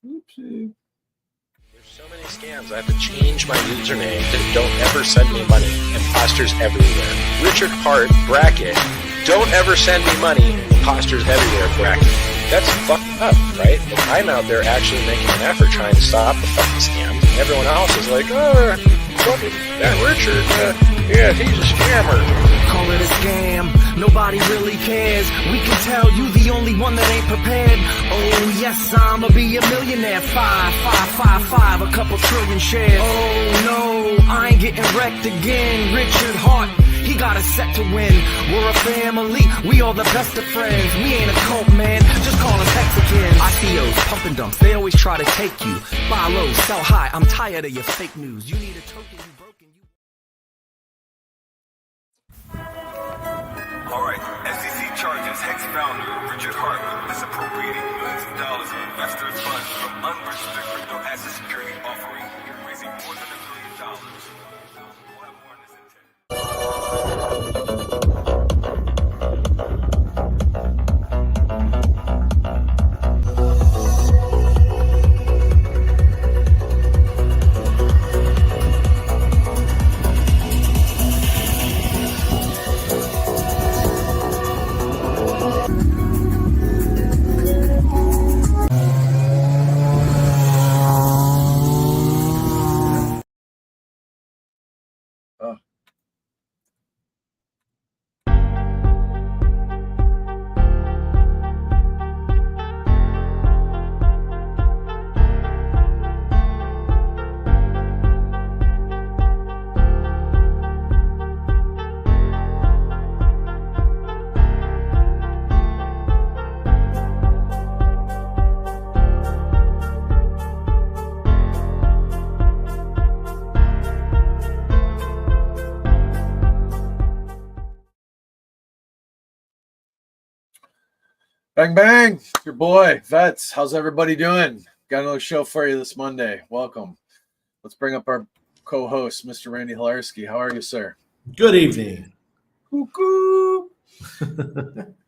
Oopsie. There's so many scams. I have to change my username to don't ever send me money. Imposters everywhere. Richard Hart, bracket, don't ever send me money. Imposters everywhere, bracket. That's fucked up, right? But I'm out there actually making an effort trying to stop the fucking scams. And everyone else is like, oh, fucking that Richard, yeah, he's a scammer. Call it a scam, nobody really cares. We can tell you the only one that ain't prepared. Oh yes, I'ma be a millionaire. 5, a couple trillion shares. Oh no, I ain't getting wrecked again. Richard Hart, he got us set to win. We're a family, we all the best of friends. We ain't a cult, man, just call us Mexicans. ICOs, pump and dumps, they always try to take you. Buy low, sell high, I'm tired of your fake news. You need a token, you broken, you... Alright, SEC charges Hex founder Richard Hart with misappropriating millions of dollars of investors' funds from unregistered crypto asset security offering, raising more than $1 million. We'll have more on this in 10. Bang, bang. Your boy, VETS. How's everybody doing? Got another show for you this Monday. Welcome. Let's bring up our co-host, Mr. Randy Hilarski. How are you, sir? Good evening. Cuckoo.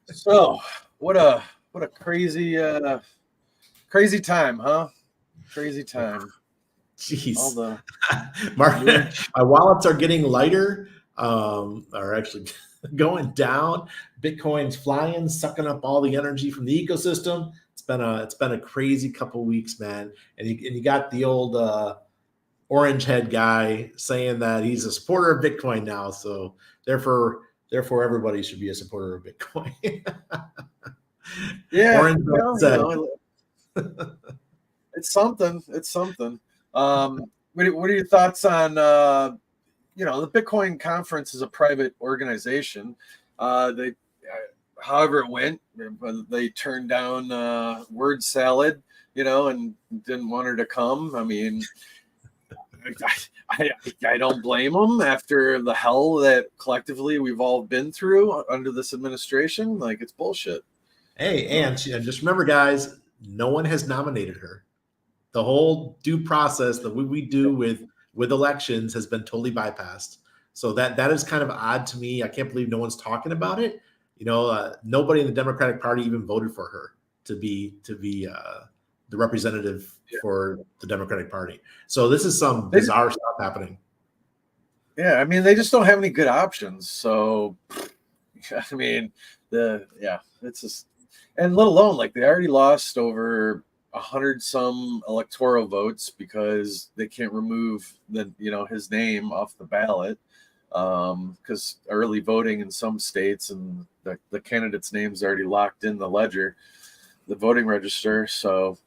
So, what a crazy crazy time, huh? Crazy time. Jeez. All the my wallets are getting lighter, are actually going down. Bitcoin's flying, sucking up all the energy from the ecosystem. It's been a crazy couple weeks, man. And you got the old orange head guy saying that he's a supporter of Bitcoin now. So therefore everybody should be a supporter of Bitcoin. yeah, Orange it's something. It's something. What are your thoughts on the Bitcoin conference is a private organization. They however it went, they turned down word salad, and didn't want her to come. I mean, I don't blame them after the hell that collectively we've all been through under this administration. Like, it's bullshit. Hey, and just remember, guys, no one has nominated her. The whole due process that we do with elections has been totally bypassed. So that is kind of odd to me. I can't believe no one's talking about it. Nobody in the Democratic Party even voted for her to be the representative for the Democratic Party. So this is some bizarre stuff happening. Yeah, I mean, they just don't have any good options. So, I mean, it's just, and let alone, like, they already lost over 100 some electoral votes because they can't remove his name off the ballot. Because early voting in some states and the candidate's name's already locked in the ledger, the voting register. So,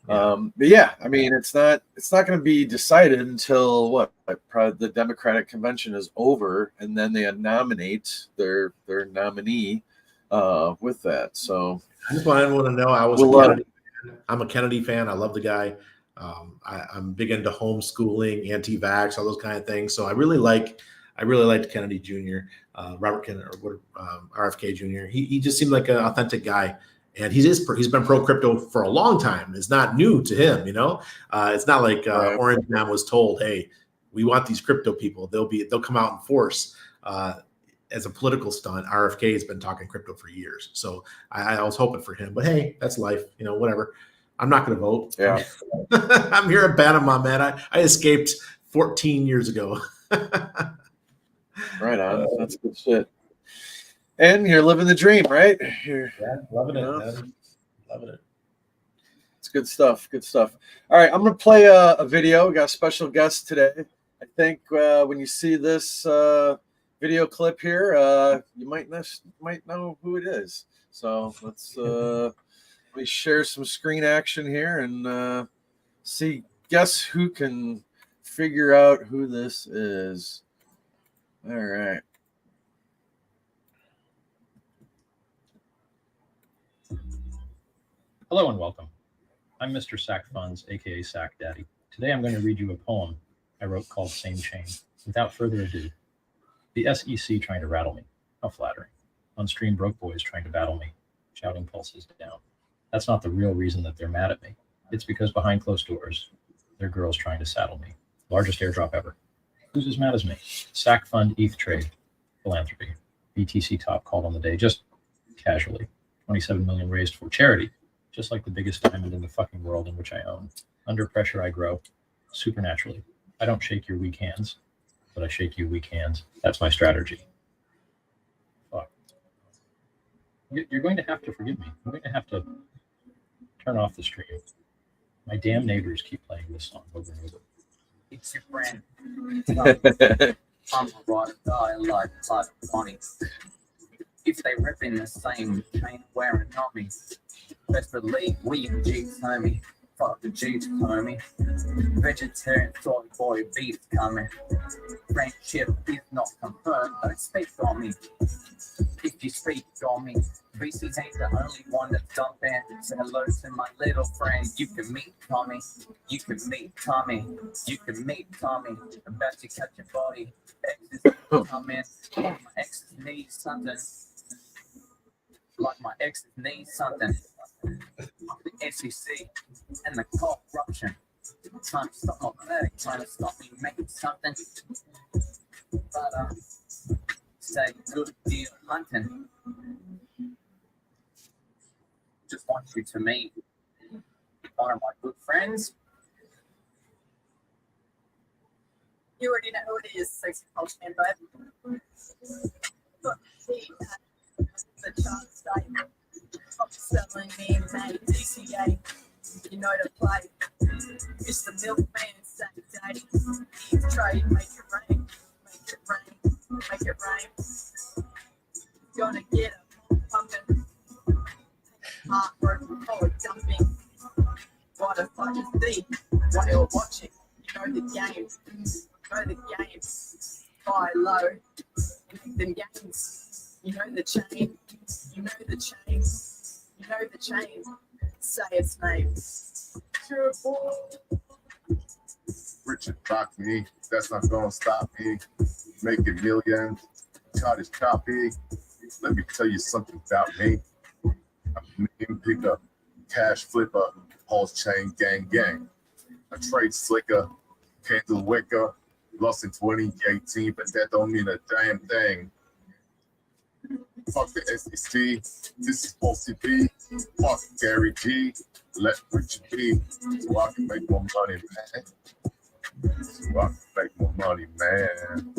but yeah, I mean, it's not going to be decided until probably the Democratic convention is over, and then they nominate their nominee with that. So I just want everyone to know I'm a Kennedy fan. I love the guy. I'm big into homeschooling, anti-vax, all those kind of things. So I really liked Kennedy Jr., Robert Kennedy, or RFK Jr. He just seemed like an authentic guy, and he's been pro crypto for a long time. It's not new to him, It's not like Orange Man was told, "Hey, we want these crypto people. They'll come out in force." As a political stunt, RFK has been talking crypto for years. So I was hoping for him, but hey, that's life, whatever. I'm not going to vote. Yeah. I'm here in Panama, man. I escaped 14 years ago. Right on. That's good shit. And you're living the dream, right? You're Loving it, man. Loving it. It's good stuff. Good stuff. All right, I'm gonna play a video. We got a special guest today. I think when you see this video clip here, you might know who it is. So let's let me share some screen action here and see. Guess who can figure out who this is? All right. Hello and welcome. I'm Mr. Sack Funds, aka Sack Daddy. Today I'm going to read you a poem I wrote called Same Chain. Without further ado, the SEC trying to rattle me. How flattering. On-stream broke boys trying to battle me, shouting pulses down. That's not the real reason that they're mad at me. It's because behind closed doors, there are girls trying to saddle me. Largest airdrop ever. Who's as mad as me? Sack Fund, ETH trade, philanthropy. BTC top called on the day, just casually. 27 million raised for charity. Just like the biggest diamond in the fucking world in which I own. Under pressure, I grow supernaturally. I don't shake your weak hands, but I shake you weak hands. That's my strategy. Fuck. You're going to have to forgive me. I'm going to have to turn off the stream. My damn neighbors keep playing this song over and over. It's your friend. I'm a writer, I like funny. If they rip in the same chain wearing on me, best believe we and G's homie. Fuck the G's homie. Vegetarian soy boy beef coming. Friendship is not confirmed, don't speak on me. If you speak on me, V.I.C ain't the only one that's done that. Say hello to my little friend. You can meet Tommy. You can meet Tommy. You can meet Tommy. About to catch your body. Exes coming. My exes need something. Like my exes need something. The SEC and the corruption. Trying to stop my bag. Trying to stop me making something. But say good deal hunting. Just want you to meet one of my good friends. You already know who it is, sexy culture man, but the chart statement. Selling me made DCA. You know the play. It's the milkman, Sack Daddy. ETH trade, make it rain, make it rain, make it rain. Gonna get a pumping. Heartbroken forward dumping. What the fuck is the? What you're watching? You know the game. You know the game. Buy low. Them games. You know the chain. You know the chain. You know the chain. Say its name. Richard rock me. That's not gonna stop me. Making millions. God is choppy. Let me tell you something about me. I'm a name picker, cash flipper, pulse chain gang. A trade slicker, candle wicker, lost in 2018, but that don't mean a damn thing. Fuck the SEC, this is supposed to be. Fuck Gary G, let Richard be, so I can make more money, man. So I can make more money, man.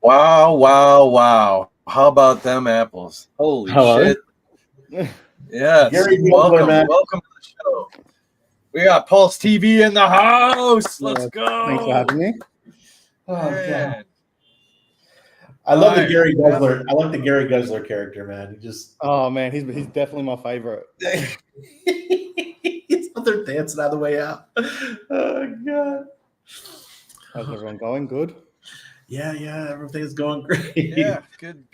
Wow. How about them apples? Holy shit. Yes. Gary Welcome Butler, man. to the show. We got Pulse TV in the house. Let's go. Thanks for having me. Man. I love the Gary Guzzler. I like the Gary Guzzler character, man. He just Man, he's definitely my favorite. he's out there dancing on the way out. Oh god. How's everyone going? Good. Yeah, everything's going great. Yeah, good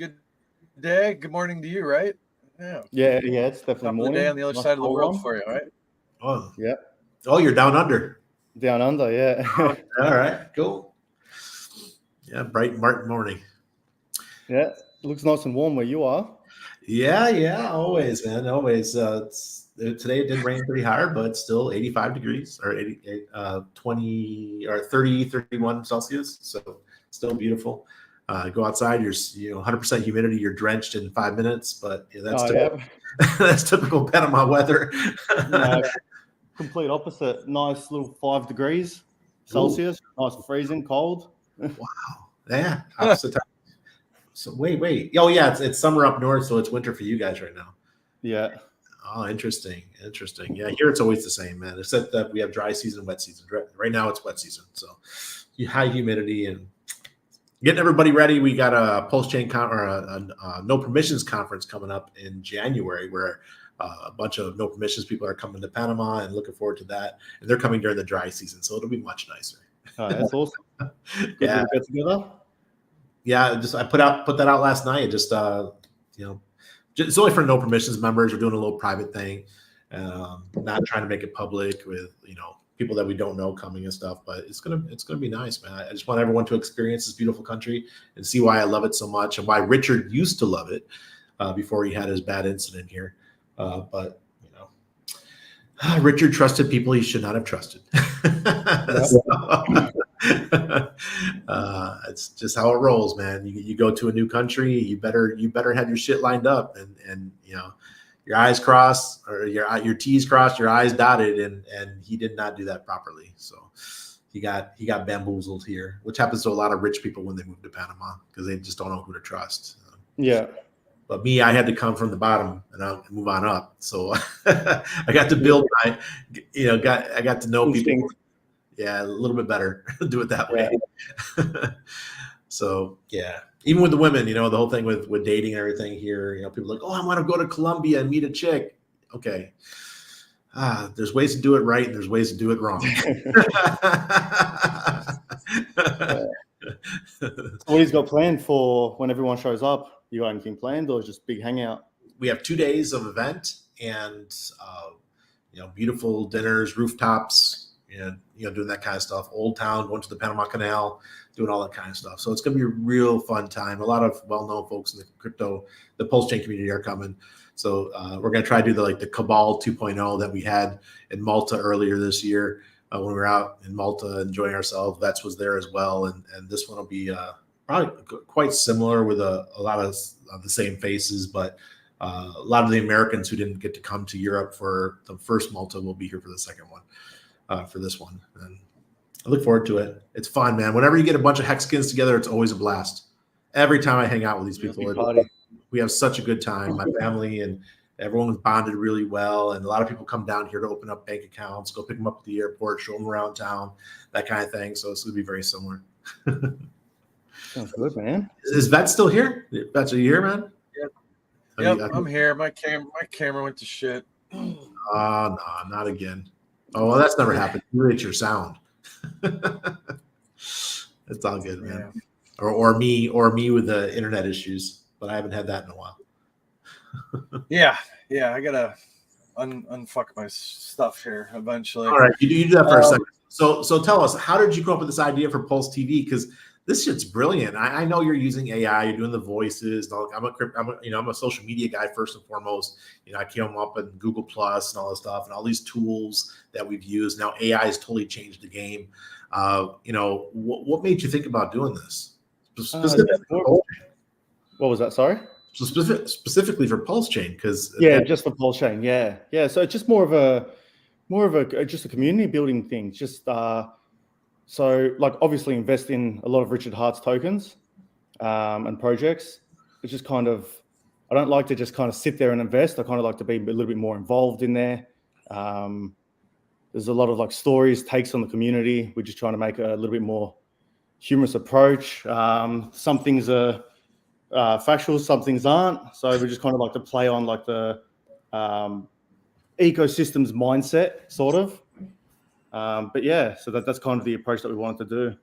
day. Good morning to you, right? Yeah. Yeah, it's definitely Top of the morning. day on the other Nice side of the cold world one. for you, right? Oh, Yeah. Oh, you're down under. Down under, yeah. All right, cool. Yeah, bright Martin morning. Yeah, looks nice and warm where you are. Yeah, always, man, always. Today it did rain pretty hard, but it's still 85 degrees or 20 or 30, 31 Celsius. So still beautiful. Go outside, you're 100% humidity, you're drenched in 5 minutes, but that's typical, that's typical Panama weather. No, complete opposite. Nice little 5 degrees Celsius. Nice freezing cold. Wow. Yeah, opposite time. So wait. Oh yeah, it's summer up north, so it's winter for you guys right now. Yeah. Oh, interesting. Yeah, here it's always the same, man. Except that we have dry season, wet season. Right now it's wet season, so high humidity and getting everybody ready. We got a Pulse Chain a no permissions conference coming up in January, where a bunch of no permissions people are coming to Panama, and looking forward to that. And they're coming during the dry season, so it'll be much nicer. Oh, that's awesome. Good Yeah. to get together. Yeah, I put that out last night. Just it's only for no permissions members. We're doing a little private thing, not trying to make it public with people that we don't know coming and stuff. But it's gonna be nice, man. I just want everyone to experience this beautiful country and see why I love it so much, and why Richard used to love it before he had his bad incident here. But Richard trusted people he should not have trusted. It's just how it rolls, man. You go to a new country, you better have your shit lined up, and your I's crossed, or your T's crossed, your I's dotted, and he did not do that properly. So he got bamboozled here, which happens to a lot of rich people when they move to Panama, because they just don't know who to trust. Yeah. But me, I had to come from the bottom and I'll move on up. So I got to build I got to know people. Yeah, a little bit better. Do it that way. Yeah. So yeah, even with the women, the whole thing with dating and everything here, people are like, oh, I want to go to Colombia and meet a chick. Okay. There's ways to do it right and there's ways to do it wrong. What he's got planned for when everyone shows up? You got anything planned, or just big hangout? We have 2 days of event, and beautiful dinners, rooftops, doing that kind of stuff. Old Town, going to the Panama Canal, doing all that kind of stuff. So it's going to be a real fun time. A lot of well-known folks in the Pulse Chain community are coming. So we're going to try to do the Cabal 2.0 that we had in Malta earlier this year when we were out in Malta enjoying ourselves. VETS was there as well, and this one will be probably quite similar with a lot of the same faces, but a lot of the Americans who didn't get to come to Europe for the first Malta will be here for the second one, for this one. And I look forward to it. It's fun, man. Whenever you get a bunch of Hexicans together, it's always a blast. Every time I hang out with these people, we have such a good time. My family and everyone's bonded really well. And a lot of people come down here to open up bank accounts, go pick them up at the airport, show them around town, that kind of thing. So it's going to be very similar. Sounds good, man. Is VETS still here? VETS are you here, man? Yep, I'm here. My camera went to shit. Oh, no, not again. Oh, well, that's never happened. You rate your sound. It's all good, man. Yeah. Or me with the internet issues, but I haven't had that in a while. yeah, I gotta unfuck my stuff here eventually. All right, you do that for a second. So tell us, how did you come up with this idea for Pulse TV? Because this shit's brilliant. I know you're using AI. You're doing the voices. I'm a social media guy first and foremost. I came up in Google Plus and all this stuff, and all these tools that we've used. Now AI has totally changed the game. What made you think about doing this? What was that? Sorry. So specifically for Pulse Chain, because just for Pulse Chain. Yeah. So it's just more of a just a community building thing. Just so obviously invest in a lot of Richard Hart's tokens and projects. It's just I don't like to just kind of sit there and invest. I kind of like to be a little bit more involved in there. There's a lot of stories, takes on the community. We're just trying to make a little bit more humorous approach. Some things are factual, some things aren't. So we just kind of like to play on the ecosystems mindset, sort of. But yeah, so that's kind of the approach that we wanted to do.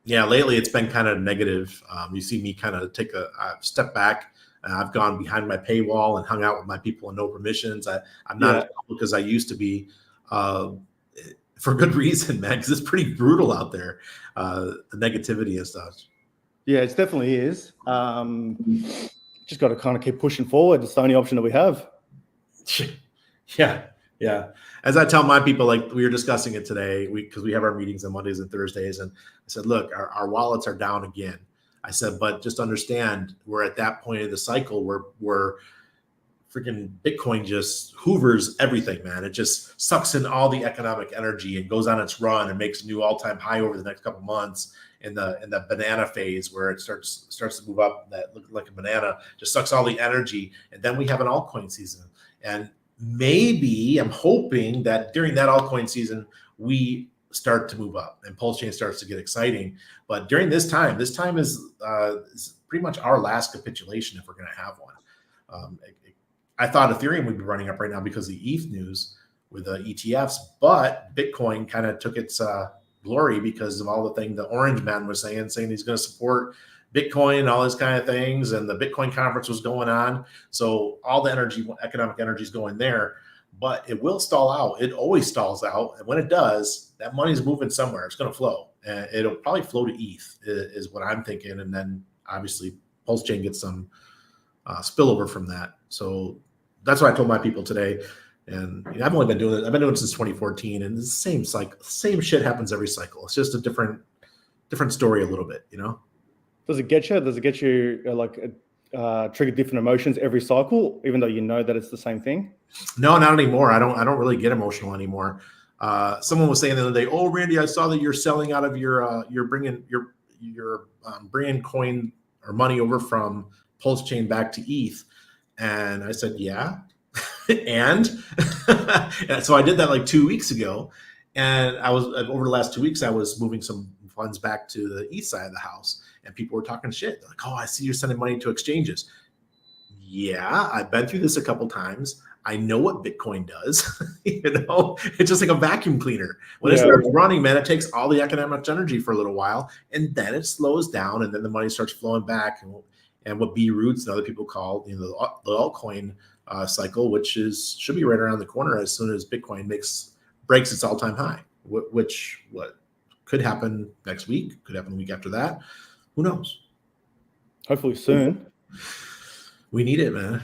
Yeah, lately it's been kind of negative. You see me kind of take a step back. I've gone behind my paywall and hung out with my people on no permissions. I'm not as public as I used to be, for good reason, man, because it's pretty brutal out there, the negativity and stuff. Yeah, it definitely is. just got to kind of keep pushing forward. It's the only option that we have. Yeah. As I tell my people, like we were discussing it today, because we have our meetings on Mondays and Thursdays, and I said, look, our wallets are down again. I said, but just understand we're at that point of the cycle where freaking Bitcoin just hoovers everything, man. It just sucks in all the economic energy and goes on its run and makes a new all-time high over the next couple of months in the banana phase where it starts to move up, that look like a banana, just sucks all the energy. And then we have an altcoin season. And maybe I'm hoping that during that altcoin season, we start to move up and Pulse Chain starts to get exciting. But during this time is pretty much our last capitulation if we're going to have one. I thought Ethereum would be running up right now because of the ETH news with the ETFs, but Bitcoin kind of took its glory because of all the things the Orange Man was saying he's going to support Bitcoin and all these kind of things. And the Bitcoin conference was going on. So all the economic energy is going there, but it will stall out. It always stalls out. And when it does, that money is moving somewhere. It's going to flow. And it'll probably flow to ETH is what I'm thinking. And then obviously Pulse Chain gets some spillover from that. So that's what I told my people today. And I've only been doing it. I've been doing it since 2014, and it's the same cycle. Same shit happens every cycle. It's just a different story a little bit, Does it get you? Does it get you trigger different emotions every cycle, even though you know that it's the same thing? No, not anymore. I don't really get emotional anymore. Someone was saying the other day, "Oh, Randy, I saw that you're selling out of you're bringing coin or money over from Pulse Chain back to ETH," and I said, "Yeah." and so I did that like 2 weeks ago, and I was over the last 2 weeks I was moving some funds back to the east side of the house, and people were talking shit. They're like, "Oh, I see you're sending money to exchanges." Yeah, I've been through this a couple times. I know what Bitcoin does. It's just like a vacuum cleaner. When it starts running, man, it takes all the economic energy for a little while, and then it slows down, and then the money starts flowing back. And what B roots and other people call the altcoin cycle, which should be right around the corner as soon as Bitcoin breaks its all-time high, which could happen next week, could happen the week after that. Who knows? Hopefully soon. We need it, man.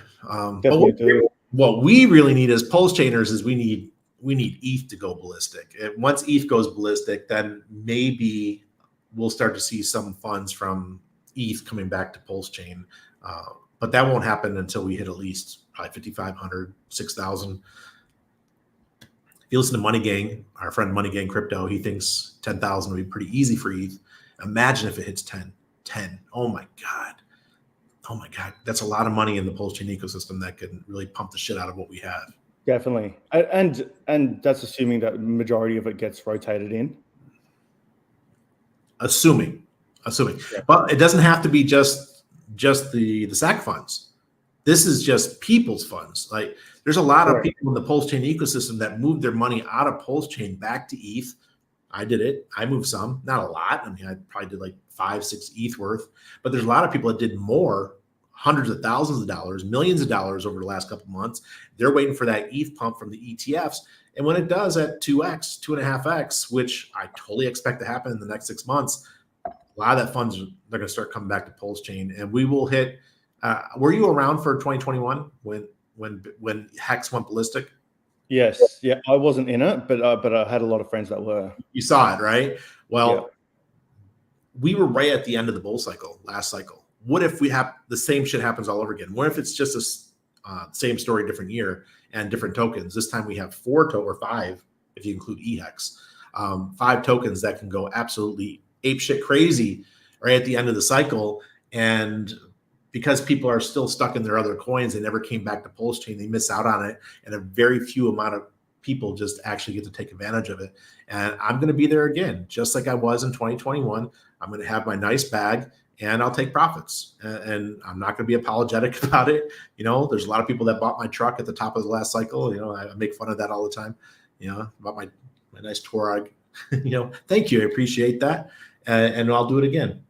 Definitely do. What we really need as Pulse Chainers is we need ETH to go ballistic. And once ETH goes ballistic, then maybe we'll start to see some funds from ETH coming back to Pulse Chain. But that won't happen until we hit at least probably 5,500, 6,000. If you listen to Money Gang, our friend Money Gang Crypto, he thinks 10,000 would be pretty easy for ETH. Imagine if it hits 10. Oh my God. That's a lot of money in the Pulse Chain ecosystem that can really pump the shit out of what we have. Definitely. And that's assuming that the majority of it gets rotated in. Assuming. Yeah. But it doesn't have to be just the SAC funds. This is just people's funds. Like there's a lot of people in the Pulse Chain ecosystem that moved their money out of Pulse Chain back to ETH. I did it. I moved some, not a lot. I mean, I probably did like 5-6 ETH worth, but there's a lot of people that did more, hundreds of thousands of dollars, millions of dollars over the last couple of months. They're waiting for that ETH pump from the ETFs. And when it does at 2x, 2.5x, which I totally expect to happen in the next 6 months, a lot of that funds, they're going to start coming back to Pulse Chain, and we will hit. Were you around for 2021 when Hex went ballistic? Yes. Yeah, I wasn't in it, but I had a lot of friends that were. You saw it, right? Well, we were right at the end of the bull cycle, last cycle. What if we have the same shit happens all over again? What if it's just a same story, different year and different tokens? This time we have 4 or 5, if you include EHEX, 5 tokens that can go absolutely apeshit crazy right at the end of the cycle. And because people are still stuck in their other coins, they never came back to Pulse Chain, they miss out on it. And a very few amount of people just actually get to take advantage of it. And I'm going to be there again, just like I was in 2021. I'm going to have my nice bag and I'll take profits. And I'm not going to be apologetic about it. There's a lot of people that bought my truck at the top of the last cycle. I make fun of that all the time. About my nice Touareg. Thank you. I appreciate that. And I'll do it again.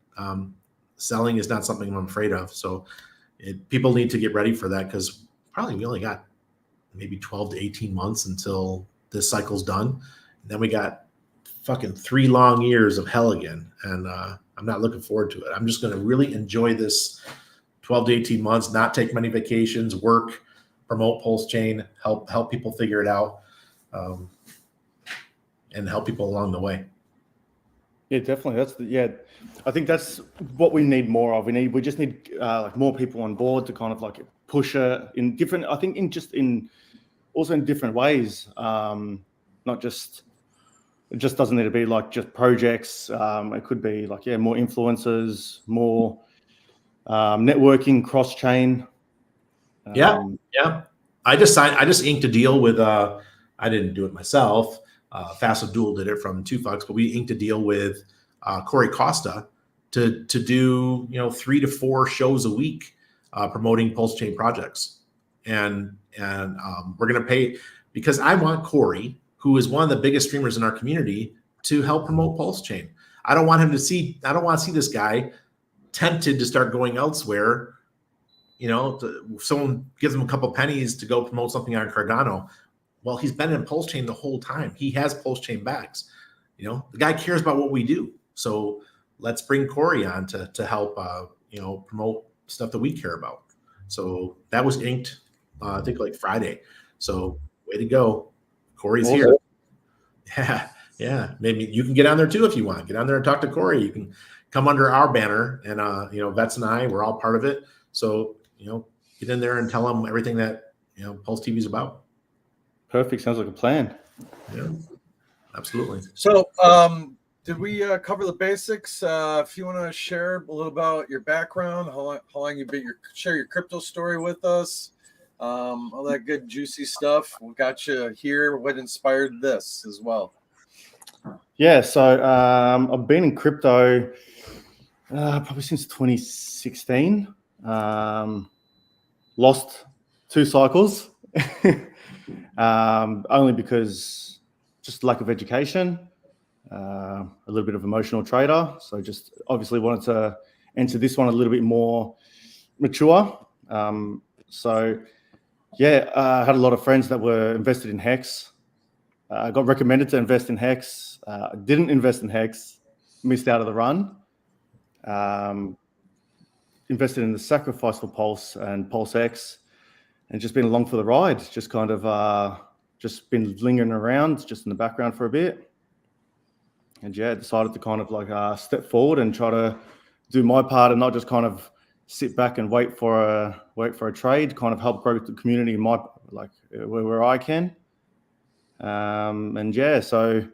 Selling is not something I'm afraid of. So people need to get ready for that, because probably we only got maybe 12 to 18 months until this cycle's done. And then we got fucking 3 long years of hell again. And I'm not looking forward to it. I'm just going to really enjoy this 12 to 18 months, not take many vacations, work, promote Pulse Chain, help people figure it out, and help people along the way. Yeah, definitely. I think that's what we need more of. We just need like more people on board to kind of like push it in different, I think also in different ways. Not just, it just doesn't need to be like just projects. It could be like, more influencers, more networking, cross chain. Yeah. I just inked a deal with, I didn't do it myself. Fast Duel did it from 2 Fucks, but we inked a deal with Corey Costa to do 3 to 4 shows a week promoting Pulse Chain projects, and we're gonna pay, because I want Corey, who is one of the biggest streamers in our community, to help promote Pulse Chain. I don't want to see this guy tempted to start going elsewhere. Someone gives him a couple pennies to go promote something on Cardano. Well, he's been in Pulse Chain the whole time. He has Pulse Chain bags. The guy cares about what we do. So let's bring Corey on to help, promote stuff that we care about. So that was inked, I think like Friday. So way to go. Corey's here. Yeah. Maybe you can get on there too if you want. Get on there and talk to Corey. You can come under our banner, and VETS and I, we're all part of it. So get in there and tell them everything that Pulse TV is about. Perfect. Sounds like a plan. Yeah, absolutely. So, did we cover the basics? If you want to share a little about your background, how long you've been, share your crypto story with us, all that good juicy stuff. What got you here? What inspired this as well? Yeah, so I've been in crypto probably since 2016. Lost 2 cycles, only because just lack of education, a little bit of emotional trader. So just obviously wanted to enter this one a little bit more mature. I had a lot of friends that were invested in Hex. I got recommended to invest in Hex. Didn't invest in Hex, missed out of the run. Invested in the sacrifice for Pulse and Pulse X, and just been along for the ride. Just kind of just been lingering around just in the background for a bit. And decided to kind of like step forward and try to do my part and not just kind of sit back and wait for a trade, kind of help grow the community in my, like where I can. So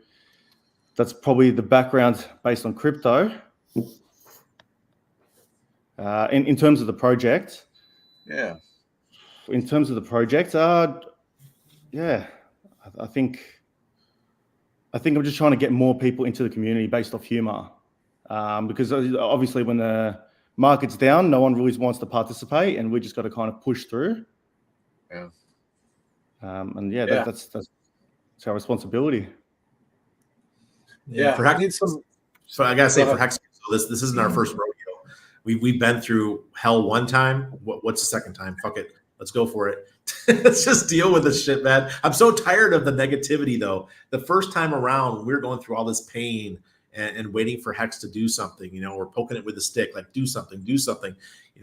that's probably the background based on crypto. In terms of the project, I think I'm just trying to get more people into the community based off humor, because obviously when the market's down, no one really wants to participate, and we just got to kind of push through. That's our responsibility. For Hex, so I gotta say, for Hex, this isn't our first rodeo. We've been through hell one time. What's the second time? Fuck it. Let's go for it. Let's just deal with this shit, man. I'm so tired of the negativity, though. The first time around, we were going through all this pain and waiting for Hex to do something. We're poking it with a stick, like do something.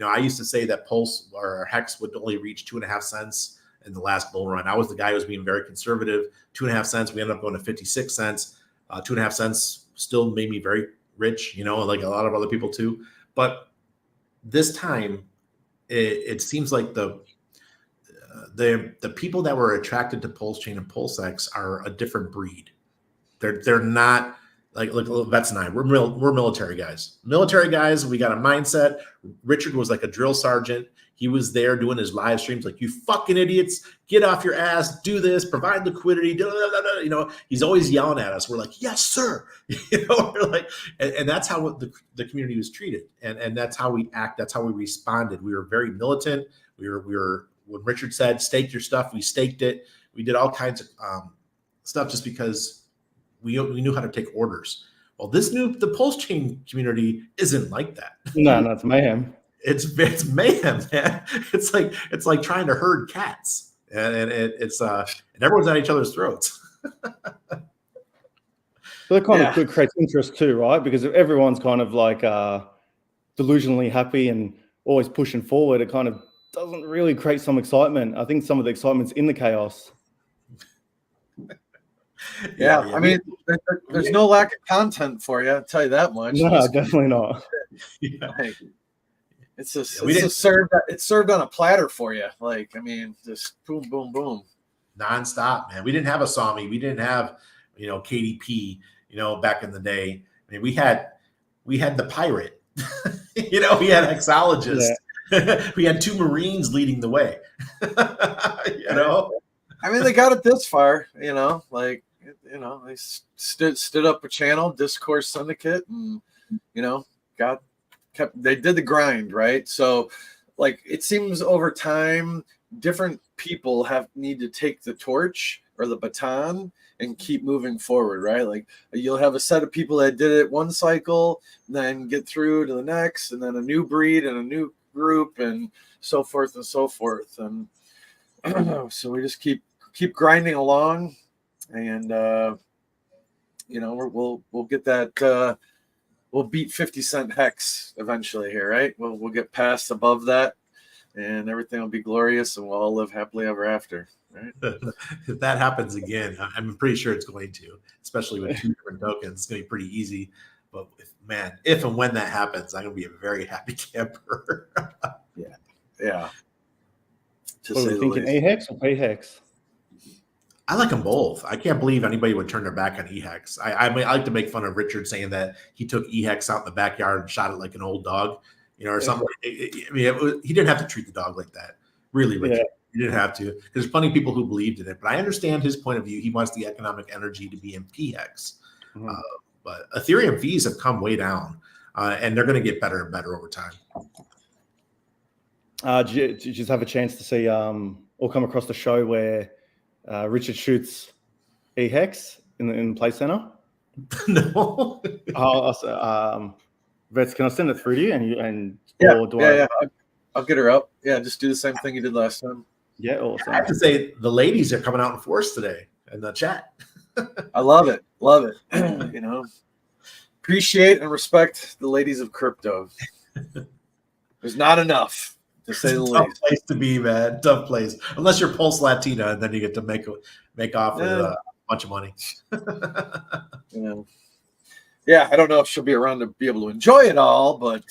I used to say that Pulse or Hex would only reach 2.5 cents in the last bull run. I was the guy who was being very conservative. 2.5 cents. We ended up going to 56 cents. 2.5 cents still made me very rich, like a lot of other people too. But this time, it seems like the people that were attracted to Pulse Chain and Pulse X are a different breed. They're not like VETS and I. We're military guys. Military guys. We got a mindset. Richard was like a drill sergeant. He was there doing his live streams, like, you fucking idiots, get off your ass, do this, provide liquidity. He's always yelling at us. We're like, yes, sir. We're like, and that's how the community was treated, and that's how we act. That's how we responded. We were very militant. We were when Richard said, stake your stuff, we staked it. We did all kinds of stuff just because we knew how to take orders. Well, the Pulse Chain community isn't like that. No, it's mayhem. It's mayhem, man. It's like trying to herd cats, and it's and everyone's at each other's throats. So that kind of creates interest too, right? Because if everyone's kind of like delusionally happy and always pushing forward, it kind of doesn't really create some excitement. I think some of the excitement's in the chaos. Yeah. I mean, there's no lack of content for you. I'll tell you that much. No, definitely not. Like, it's just it's served on a platter for you. Like, I mean, just boom, boom, boom, nonstop, man. We didn't have a Sami. We didn't have, KDP, back in the day. I mean, we had the pirate, we had hexologists. Yeah. We had 2 Marines leading the way, I mean, they got it this far, like, they stood up a channel, Discourse Syndicate, and, they did the grind, right? So, like, it seems over time, different people need to take the torch or the baton and keep moving forward, right? Like, you'll have a set of people that did it one cycle, then get through to the next, and then a new breed and a new group, and so forth and so forth. And so we just keep grinding along, and we'll get that. We'll beat 50 cent hex eventually here, right? We'll get past above that, and everything will be glorious, and we'll all live happily ever after, right? If that happens again, I'm pretty sure it's going to, especially with 2 different tokens. It's going to be pretty easy. But if and when that happens, I'm going to be a very happy camper. Yeah. What are we thinking, A-Hex or P-Hex? I like them both. I can't believe anybody would turn their back on E-Hex. I like to make fun of Richard saying that he took E-Hex out in the backyard and shot it like an old dog, or something. He didn't have to treat the dog like that. Really, Richard. Yeah. He didn't have to. There's plenty of people who believed in it, but I understand his point of view. He wants the economic energy to be in P-Hex. Mm-hmm. But Ethereum fees have come way down, and they're going to get better and better over time. Did you just have a chance to see or come across the show where Richard shoots E-Hex in the Play Center? No. VETS, can I send it through to you? Yeah. I'll get her up. Yeah, just do the same thing you did last time. Yeah, awesome. I have to say the ladies are coming out in force today in the chat. I love it. Appreciate and respect the ladies of crypto. There's not enough, to say the least. Tough place to be, man. Tough place. Unless you're Pulse Latina, and then you get to make off with a bunch of money. Yeah, I don't know if she'll be around to be able to enjoy it all, but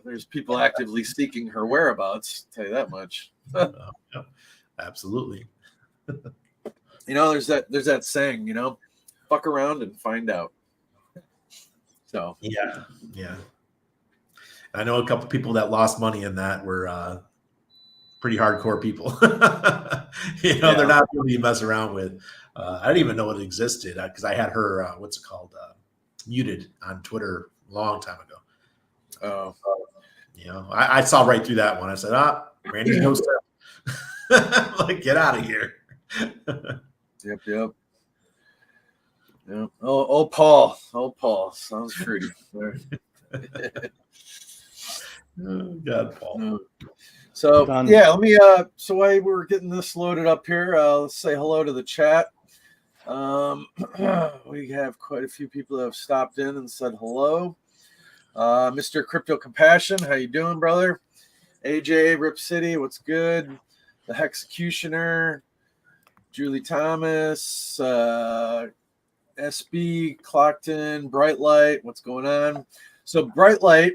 there's people actively seeking her whereabouts. I'll tell you that much. Yeah, absolutely. There's that saying, fuck around and find out. So yeah. I know a couple people that lost money in that were pretty hardcore people. They're not really to mess around with. I didn't even know it existed because I had her muted on Twitter a long time ago. I saw right through that one. I said, Randy's no step. Like, get out of here. Yep. Oh, Paul. Sounds fruity. Oh, God, Paul. So, let me, so while we're getting this loaded up here, let's say hello to the chat. We have quite a few people that have stopped in and said hello. Mr. Crypto Compassion, how you doing, brother? AJ, Rip City, what's good? The Hexecutioner, Julie Thomas, SB, Clockton, Bright Light, what's going on? So Bright Light,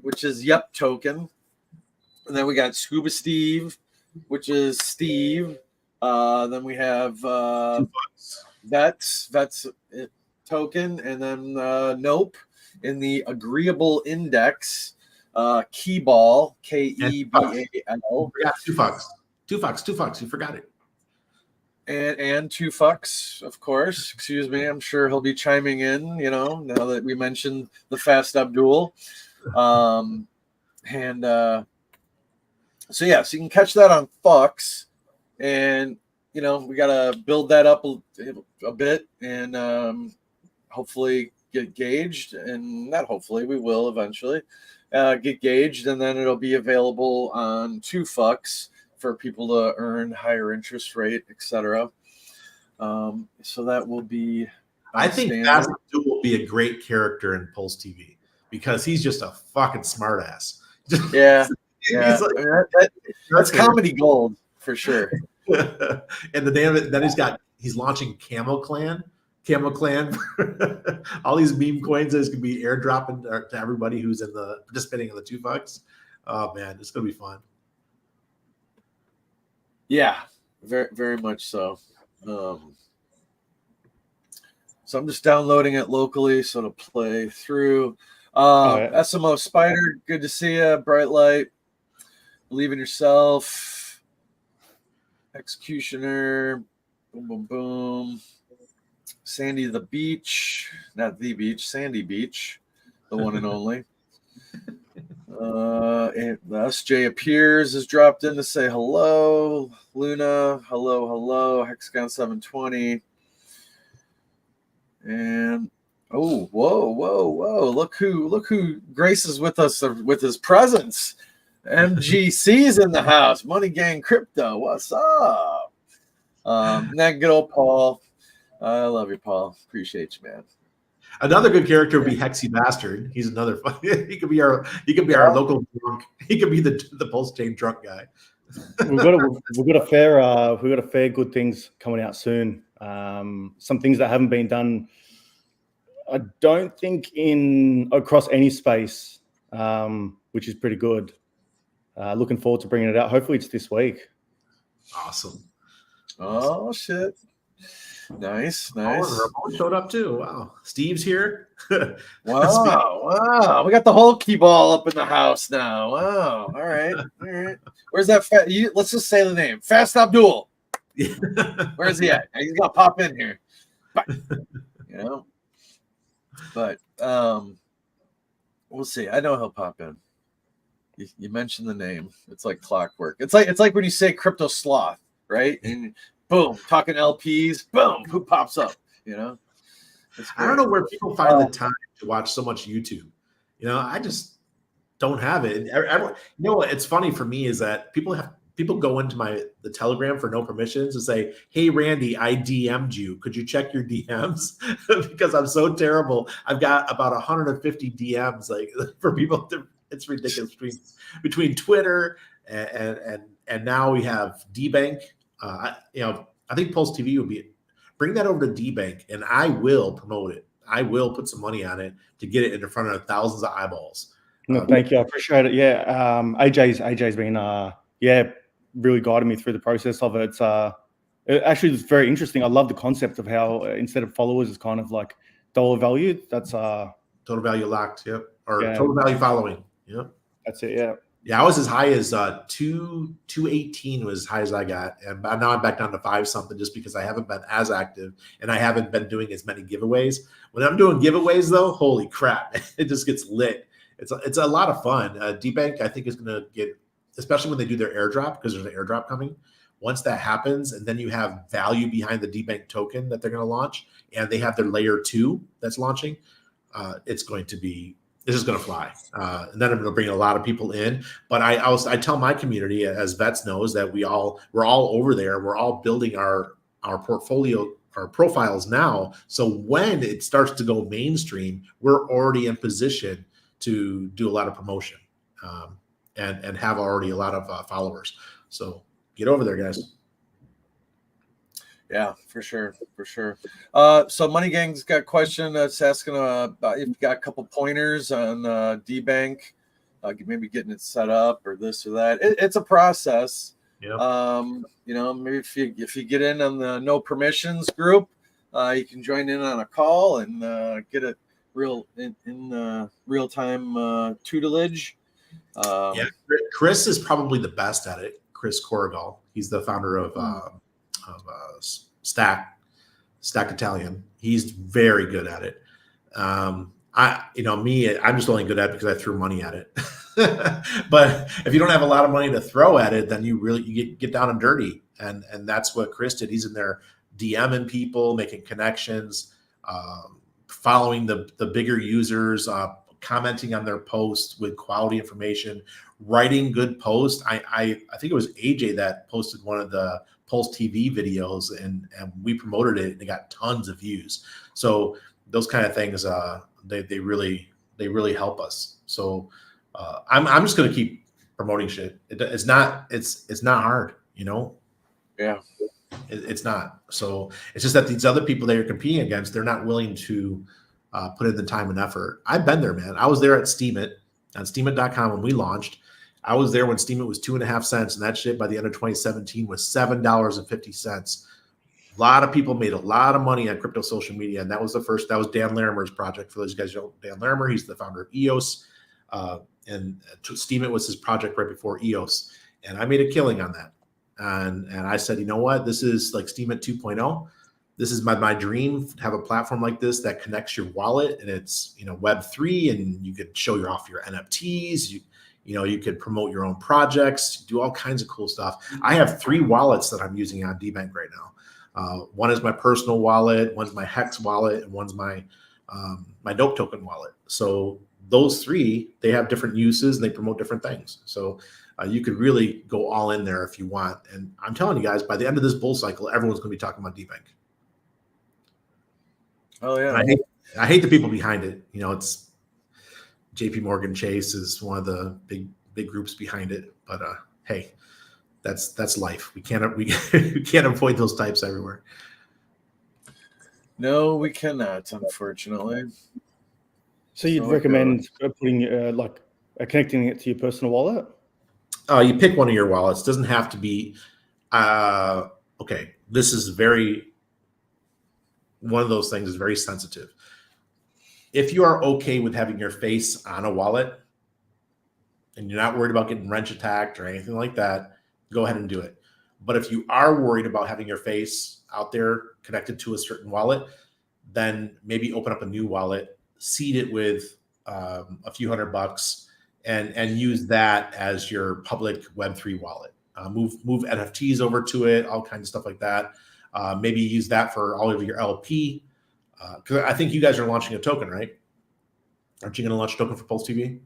which is Yep token. And then we got Scuba Steve, which is Steve. Then we have VETS token, and then Nope in the Agreeable Index, Keyball, Kebal. Yeah, Two Fucks. You forgot it. And Two Fucks, of course. Excuse me. I'm sure he'll be chiming in, now that we mentioned the Fast Abdul. So you can catch that on Fox. And, we got to build that up a bit and hopefully get gauged. And not hopefully, we will eventually get gauged. And then it'll be available on Two Fucks for people to earn higher interest rate, etc. So that will be. I think Fast Abdul will be a great character in Pulse TV because he's just a fucking smartass. Yeah. Yeah. He's like, I mean, that's comedy gold for sure. And then he's launching Camel Clan. All these meme coins is gonna be airdropping to everybody who's participating in the $2. Oh man, it's gonna be fun. Yeah, very, very much so. So I'm just downloading it locally so to play through. SMO Spider, good to see you. Bright Light, Believe in Yourself, Executioner, boom, boom, boom. Sandy the Beach, not the beach, Sandy Beach, the one and only. And SJ Appears has dropped in to say hello. Luna, hello. Hexagon 720. And whoa. Look who graces with us with his presence. MGC's in the house. Money Gang Crypto. What's up? That good old Paul. I love you, Paul. Appreciate you, man. Another good character would be Hexy Bastard. He's another fun. He could be our local drunk. He could be the Pulse Chain drunk guy. we've got a fair good things coming out soon. Some things that haven't been done, I don't think across any space, which is pretty good. Looking forward to bringing it out. Hopefully it's this week. Awesome. Oh shit. Nice. Ramon showed up too. Wow. Steve's here. Wow. We got the whole key ball up in the house now. Wow. All right. Where's that? Let's just say the name. Fast Abdul. Where's he at? He's gonna pop in here. But we'll see. I know he'll pop in. You mentioned the name. It's like clockwork. It's like when you say Crypto Sloth, right? And boom, talking LPs, boom, who pops up? I don't know where people find the time to watch so much YouTube. I just don't have it. It's funny for me is that people go into the Telegram for no permissions and say, "Hey Randy, I DM'd you. Could you check your DMs?" Because I'm so terrible. I've got about 150 DMs for people. It's ridiculous between Twitter and now we have DBank. I think Pulse TV would bring that over to DBank, and I will promote it. I will put some money on it to get it in front of thousands of eyeballs. No, thank you. I appreciate it. Yeah. AJ's been, really guiding me through the process of it. It's very interesting. I love the concept of how instead of followers, it's kind of like dollar value. That's total value locked. Yep. Or total value following. Yep. That's it. Yeah. Yeah, I was as high as 218 was as high as I got, and now I'm back down to 5 something just because I haven't been as active and I haven't been doing as many giveaways. When I'm doing giveaways, though, holy crap, it just gets lit. It's a lot of fun. DBank, I think, is going to get, especially when they do their airdrop, because there's an airdrop coming. Once that happens, and then you have value behind the DBank token that they're going to launch, and they have their layer 2 that's launching, it's just going to fly. And then I'm going to bring a lot of people in. But I tell my community, as VETS knows, that we're all over there. We're all building our portfolio, our profiles now. So when it starts to go mainstream, we're already in position to do a lot of promotion and have already a lot of followers. So get over there, guys. Yeah, for sure. So Money Gang's got a question that's asking about if you got a couple pointers on DBank, maybe getting it set up or this or that. It's a process. Yeah. Maybe if you get in on the no permissions group, you can join in on a call and get it in real time tutelage. Chris is probably the best at it. Chris Corrigal. He's the founder of Stack Italian. He's very good at it. I'm just only good at it because I threw money at it. But if you don't have a lot of money to throw at it, then you get down and dirty. And that's what Chris did. He's in there DMing people, making connections, following the bigger users, commenting on their posts with quality information, writing good posts. I think it was AJ that posted one of the Pulse TV videos and we promoted it and it got tons of views. So those kind of things, they really help us. So I'm just gonna keep promoting shit. It's not hard, you know. Yeah. It's not. So it's just that these other people that you're competing against, they're not willing to put in the time and effort. I've been there, man. I was there at Steemit, on Steemit.com when we launched. I was there when Steemit was 2.5 cents, and that shit by the end of 2017 was $7.50. A lot of people made a lot of money on crypto social media, and that was Dan Larimer's project. For those of you guys who don't know Dan Larimer, he's the founder of EOS, and Steemit was his project right before EOS, and I made a killing on that. And I said, you know what? This is like Steemit 2.0. This is my dream, to have a platform like this that connects your wallet, and it's, you know, Web3, and you could show off your NFTs. You could promote your own projects, do all kinds of cool stuff. I have 3 wallets that I'm using on DBank right now. One is my personal wallet, one's my Hex wallet, and one's my Dope Token wallet. So those 3, they have different uses and they promote different things. So you could really go all in there if you want. And I'm telling you guys, by the end of this bull cycle, everyone's going to be talking about DBank. Oh yeah. And I hate the people behind it. You know, it's JP Morgan Chase is one of the big groups behind it. But hey, that's life. We can't avoid those types everywhere. No, we cannot, unfortunately. So you'd recommend putting connecting it to your personal wallet? You pick one of your wallets. It doesn't have to be. Okay, this is one of those things is very sensitive. If you are okay with having your face on a wallet and you're not worried about getting wrench attacked or anything like that, go ahead and do it. But if you are worried about having your face out there connected to a certain wallet, then maybe open up a new wallet, seed it with a few $100 and use that as your public Web3 wallet. Move NFTs over to it, all kinds of stuff like that. Maybe use that for all of your LP. Because I think you guys are launching a token, right? Aren't you going to launch a token for Pulse TV?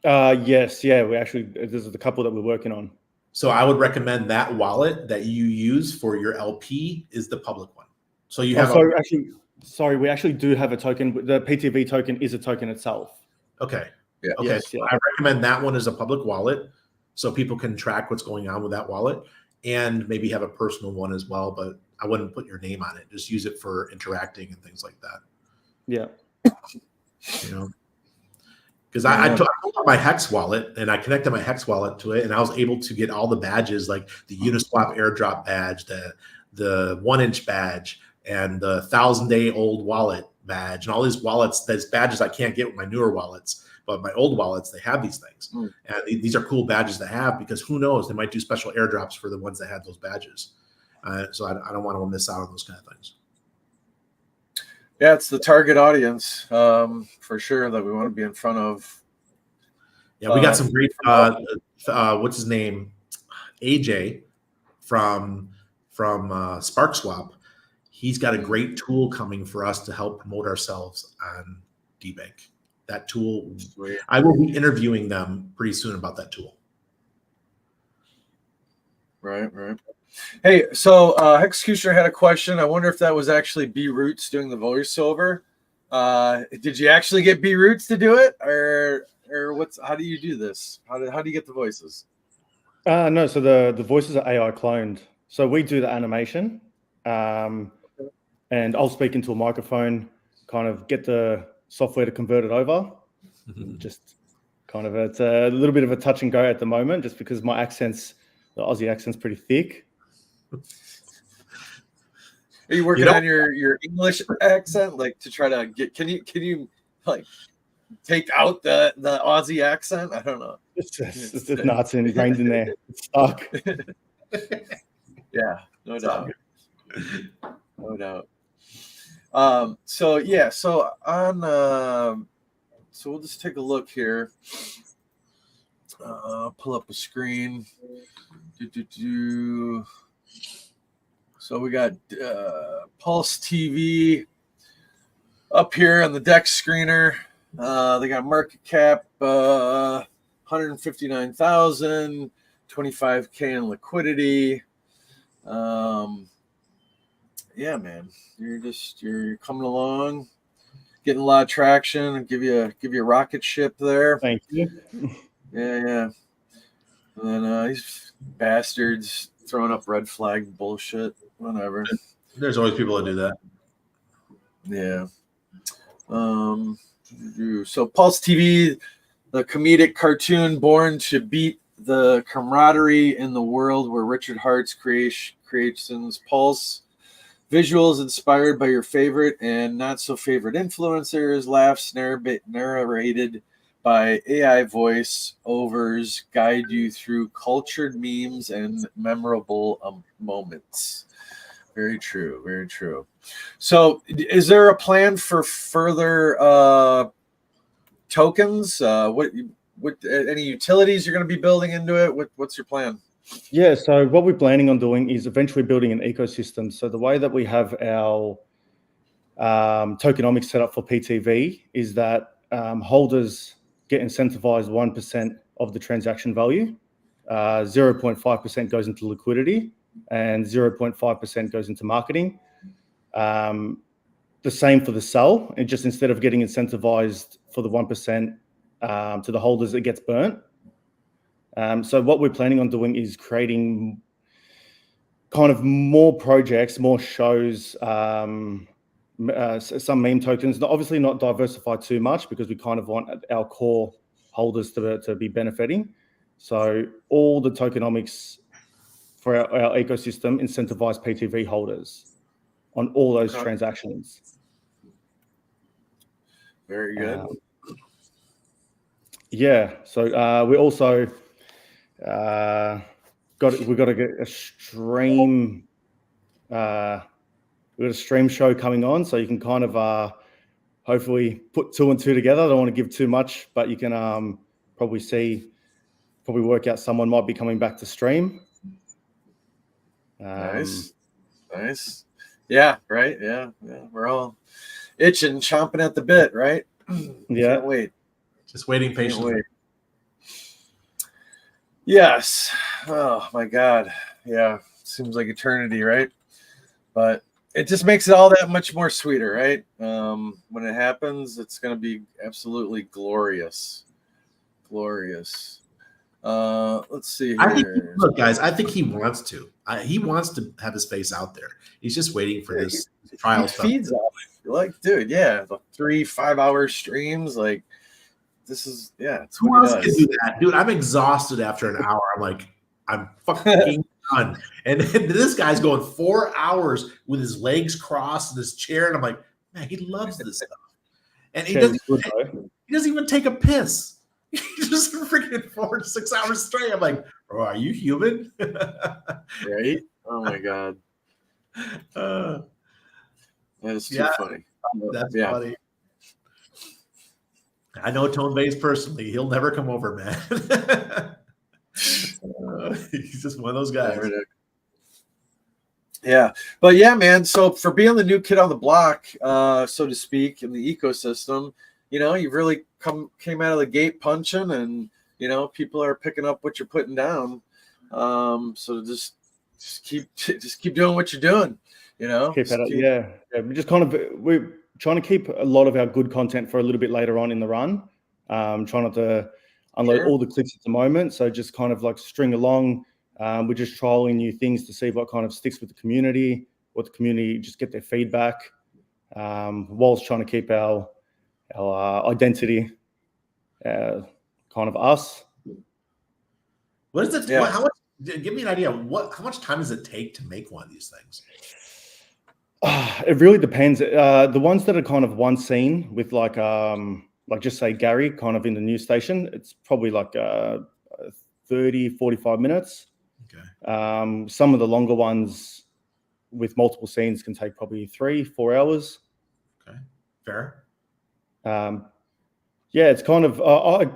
Yes, yeah. There's a couple that we're working on. So I would recommend that wallet that you use for your LP is the public one. So you have. We actually do have a token. The PTV token is a token itself. Okay. Yeah. Okay. Yes, so yeah. I recommend that one as a public wallet, so people can track what's going on with that wallet, and maybe have a personal one as well. But I wouldn't put your name on it. Just use it for interacting and things like that. Yeah. You know, because I took my Hex wallet and I connected my Hex wallet to it, and I was able to get all the badges, like the Uniswap airdrop badge, the 1-inch badge, and the 1,000-day-old wallet badge, and all these wallets. There's badges I can't get with my newer wallets, but my old wallets, they have these things. And these are cool badges to have, because who knows, they might do special airdrops for the ones that had those badges. So I don't want to miss out on those kind of things. Yeah, it's the target audience for sure that we want to be in front of. Yeah, we got some great. What's his name? AJ from SparkSwap. He's got a great tool coming for us to help promote ourselves on DBank. That tool, I will be interviewing them pretty soon about that tool. Right. Hey, so Executioner had a question. I wonder if that was actually B Roots doing the voiceover. Did you actually get B Roots to do it, or how do you do this? How do you get the voices? No, so the voices are AI cloned. So we do the animation, and I'll speak into a microphone, kind of get the software to convert it over. Just kind of, it's a little bit of a touch and go at the moment, just because my accent's, the Aussie accent's pretty thick. Are you working on your English accent, like to try to get? Can you like take out the Aussie accent? I don't know. It's just nuts and ingrained in there. It's stuck. Yeah, no doubt. No doubt. So we'll just take a look here. Pull up a screen. So we got Pulse TV up here on the DEX screener. They got market cap 159,000, 25K in liquidity. Yeah, man, you're coming along. getting a lot of traction and give you a rocket ship there. Thank you. Yeah. And then these bastards throwing up red flag bullshit. Whatever. There's always people that do that. Yeah. So Pulse TV, the comedic cartoon born to beat the camaraderie in the world where Richard Hart's creations pulse. Visuals inspired by your favorite and not so favorite influencers, laughs narrated by AI voice overs guide you through cultured memes and memorable moments. Very true. Very true. So is there a plan for further tokens? What any utilities you're going to be building into it? What's your plan? Yeah, so what we're planning on doing is eventually building an ecosystem. So the way that we have our tokenomics set up for PTV is that holders get incentivized 1% of the transaction value, 0.5% goes into liquidity, and 0.5% goes into marketing. The same for the sell, and just instead of getting incentivized for the 1% to the holders, it gets burnt. So what we're planning on doing is creating kind of more projects, more shows, some meme tokens. Obviously not diversified too much because we kind of want our core holders to be benefiting. So all the tokenomics for our ecosystem incentivize PTV holders on all those transactions. Very good. Yeah. So we also we've got to get a stream. We've got a stream show coming on, so you can kind of hopefully put 2 and 2 together. I don't want to give too much, but you can probably work out someone might be coming back to stream. Nice. Yeah, right. Yeah. We're all itching, chomping at the bit, right? Yeah. Can't wait. Just waiting patiently. Yes. Oh my God. Yeah. Seems like eternity, right? But it just makes it all that much more sweeter, right? When it happens, it's going to be absolutely glorious. Glorious. Let's see here. Look, guys, I think he wants to. He wants to have his face out there. He's just waiting for this trial stuff. Feeds off it. Like, dude, yeah, the 3-5 hour streams, like this is it's Who what else he can does. do that, dude? I'm exhausted after an hour. I'm like, I'm fucking done. And then this guy's going 4 hours with his legs crossed in his chair, and I'm like, man, he loves this stuff. And he doesn't even take a piss. He's just freaking 4 to 6 hours straight. I'm like, bro, are you human? Right? Oh my God. That is too funny. That's funny. I know Tone Bass personally. He'll never come over, man. He's just one of those guys. Yeah. But yeah, man. So for being the new kid on the block, so to speak, in the ecosystem, you've really came out of the gate punching, and people are picking up what you're putting down. So just keep doing what you're doing. We're trying to keep a lot of our good content for a little bit later on in the run. Trying not to unload all the clips at the moment, so just kind of like string along. We're just trialing new things to see what kind of sticks with the community, what the community just get their feedback, whilst trying to keep our identity kind of us. What is it? How much? Give me an idea. How much time does it take to make one of these things? It really depends. The ones that are kind of one scene with like just say Gary kind of in the news station, it's probably like 30, 45 minutes. Okay. Some of the longer ones with multiple scenes can take probably 3-4 hours. Okay. Fair. It's kind of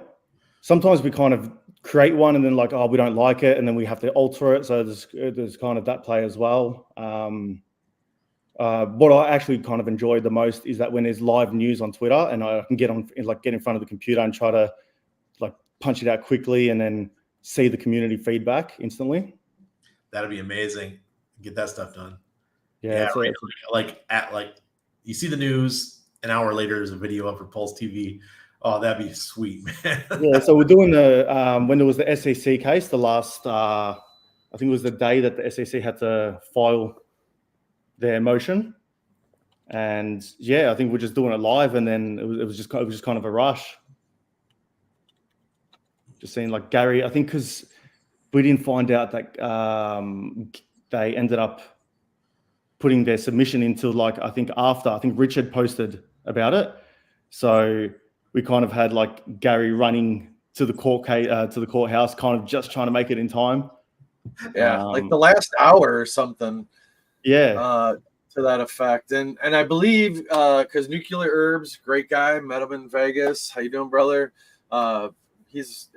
sometimes we kind of create one and then like, we don't like it, and then we have to alter it. So there's kind of that play as well. What I actually kind of enjoy the most is that when there's live news on Twitter and I can get in front of the computer and try to like punch it out quickly and then see the community feedback instantly. That'd be amazing. Get that stuff done. Yeah. Right. Like you see the news, an hour later, there's a video up for Pulse TV. Oh, that'd be sweet, man. Yeah, so we're doing the when there was the SEC case, the last I think it was the day that the SEC had to file their motion, and yeah, I think we're just doing it live, and then it was just kind of a rush. Just seeing like Gary, I think because we didn't find out that they ended up putting their submission into like I think Richard posted about it, so we kind of had like Gary running to the courthouse, kind of just trying to make it in time. Yeah, like the last hour or something. Yeah. To that effect. And I believe because Nuclear Herbs, great guy, met him in Vegas. How you doing, brother? He's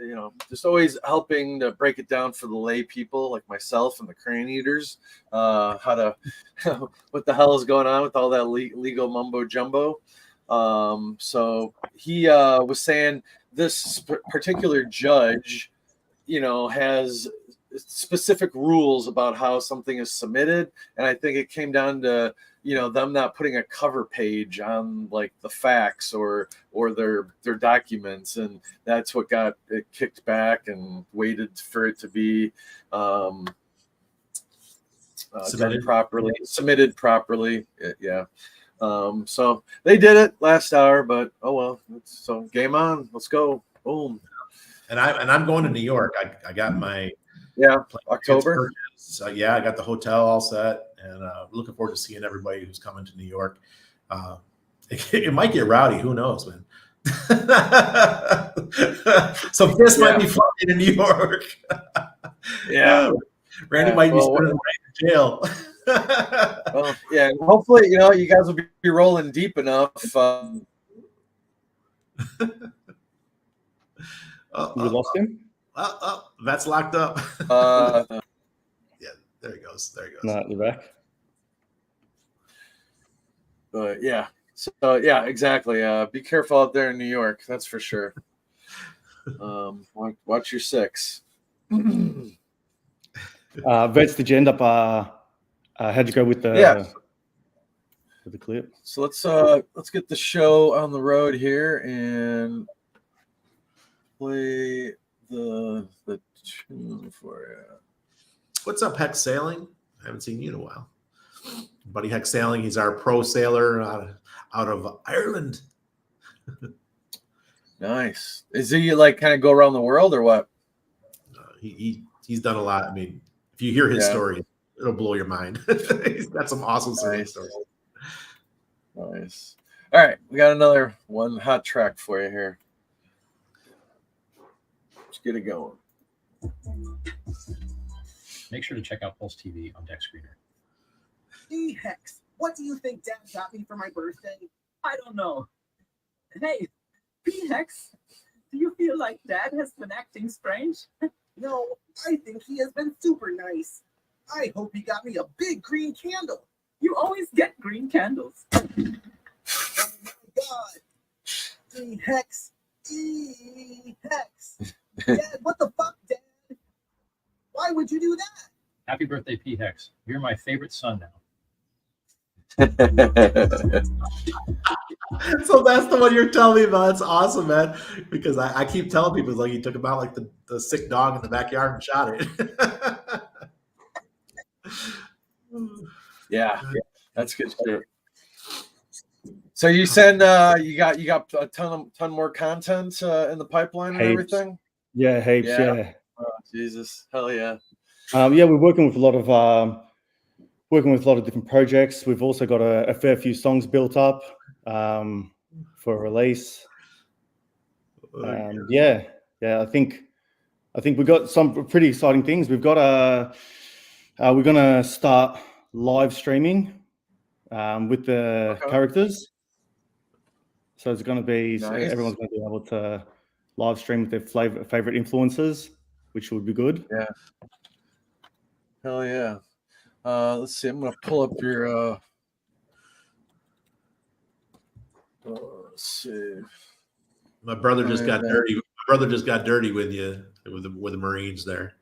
just always helping to break it down for the lay people like myself and the crane eaters. How to what the hell is going on with all that legal mumbo jumbo. So he was saying this particular judge, has specific rules about how something is submitted, and I think it came down to them not putting a cover page on like the facts or their documents, and that's what got it kicked back and waited for it to be submitted properly. Yeah. So they did it last hour, but oh well. So game on. Let's go. Boom. And I'm going to New York. I got my October. So yeah, I got the hotel all set, and looking forward to seeing everybody who's coming to New York. It might get rowdy. Who knows, man? So this might be fun in New York. Yeah. Randy might be spending the night in jail. Well, yeah. Hopefully, you guys will be rolling deep enough. We lost him. That's locked up. Yeah, there he goes. No, you're back. But yeah, so yeah, exactly. Be careful out there in New York. That's for sure. Watch your six. VETS, did you end up? How'd you go with the clip? So let's get the show on the road here and play the tune for you. What's up, Hex Sailing? I haven't seen you in a while. Buddy Hex Sailing, he's our pro sailor out of Ireland. Nice. Is he like kind of go around the world or what? He's done a lot. I mean, if you hear his story, it'll blow your mind. He's got some awesome stories. Nice. All right, we got another one hot track for you here. Let's get it going. Make sure to check out Pulse TV on Deck Screener. Hey, Hex, what do you think Dad got me for my birthday? I don't know. Hey, P-Hex, do you feel like Dad has been acting strange? No, I think he has been super nice. I hope he got me a big green candle. You always get green candles. Oh my God. E-Hex. E-Hex. Dad, what the fuck, Dad? Why would you do that? Happy birthday, P-Hex. You're my favorite son now. So that's the one you're telling me about. It's awesome, man. Because I keep telling people, it's like he took him out like the sick dog in the backyard and shot it. Yeah, that's good shit. So you said you got a ton more content in the pipeline and everything? Yeah, heaps, yeah. Oh, Jesus. Hell yeah. Yeah, we're working with a lot of different projects. We've also got a fair few songs built up for release. Yeah. I think we've got some pretty exciting things. We've got we're gonna start live streaming with the characters. So it's going to be everyone's going to be able to live stream with their favorite influencers, which would be good. Yeah. Hell yeah. Let's see. I'm going to pull up your. Let's see. My brother just got dirty. My brother just got dirty with you with the Marines there.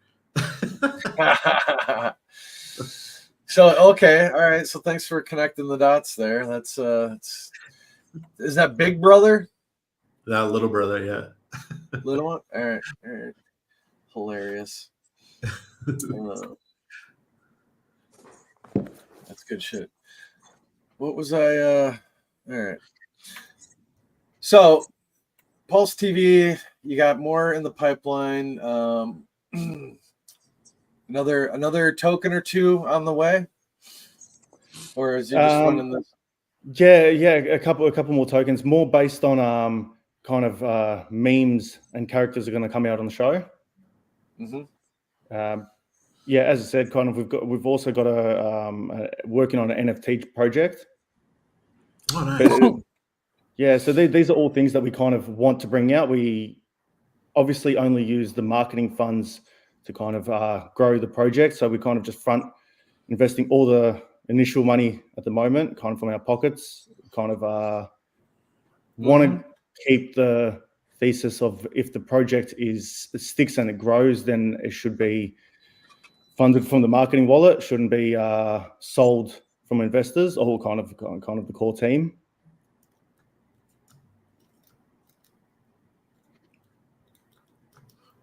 So okay, all right. So thanks for connecting the dots there. That's Is that Big Brother? That little brother, yeah. Little one? All right. Hilarious. That's good shit. What was I? All right. So, Pulse TV, you got more in the pipeline. Another token or two on the way, or is you just running this? Yeah, a couple more tokens, more based on kind of memes and characters are going to come out on the show. Mm-hmm. Yeah, as I said, kind of we've also got a working on an NFT project. Oh, nice. Yeah, so these are all things that we kind of want to bring out. We obviously only use the marketing funds to kind of grow the project. So we kind of just front investing all the initial money at the moment, kind of from our pockets, kind of want to keep the thesis of if the project sticks and it grows, then it should be funded from the marketing wallet, shouldn't be sold from investors or kind of the core team.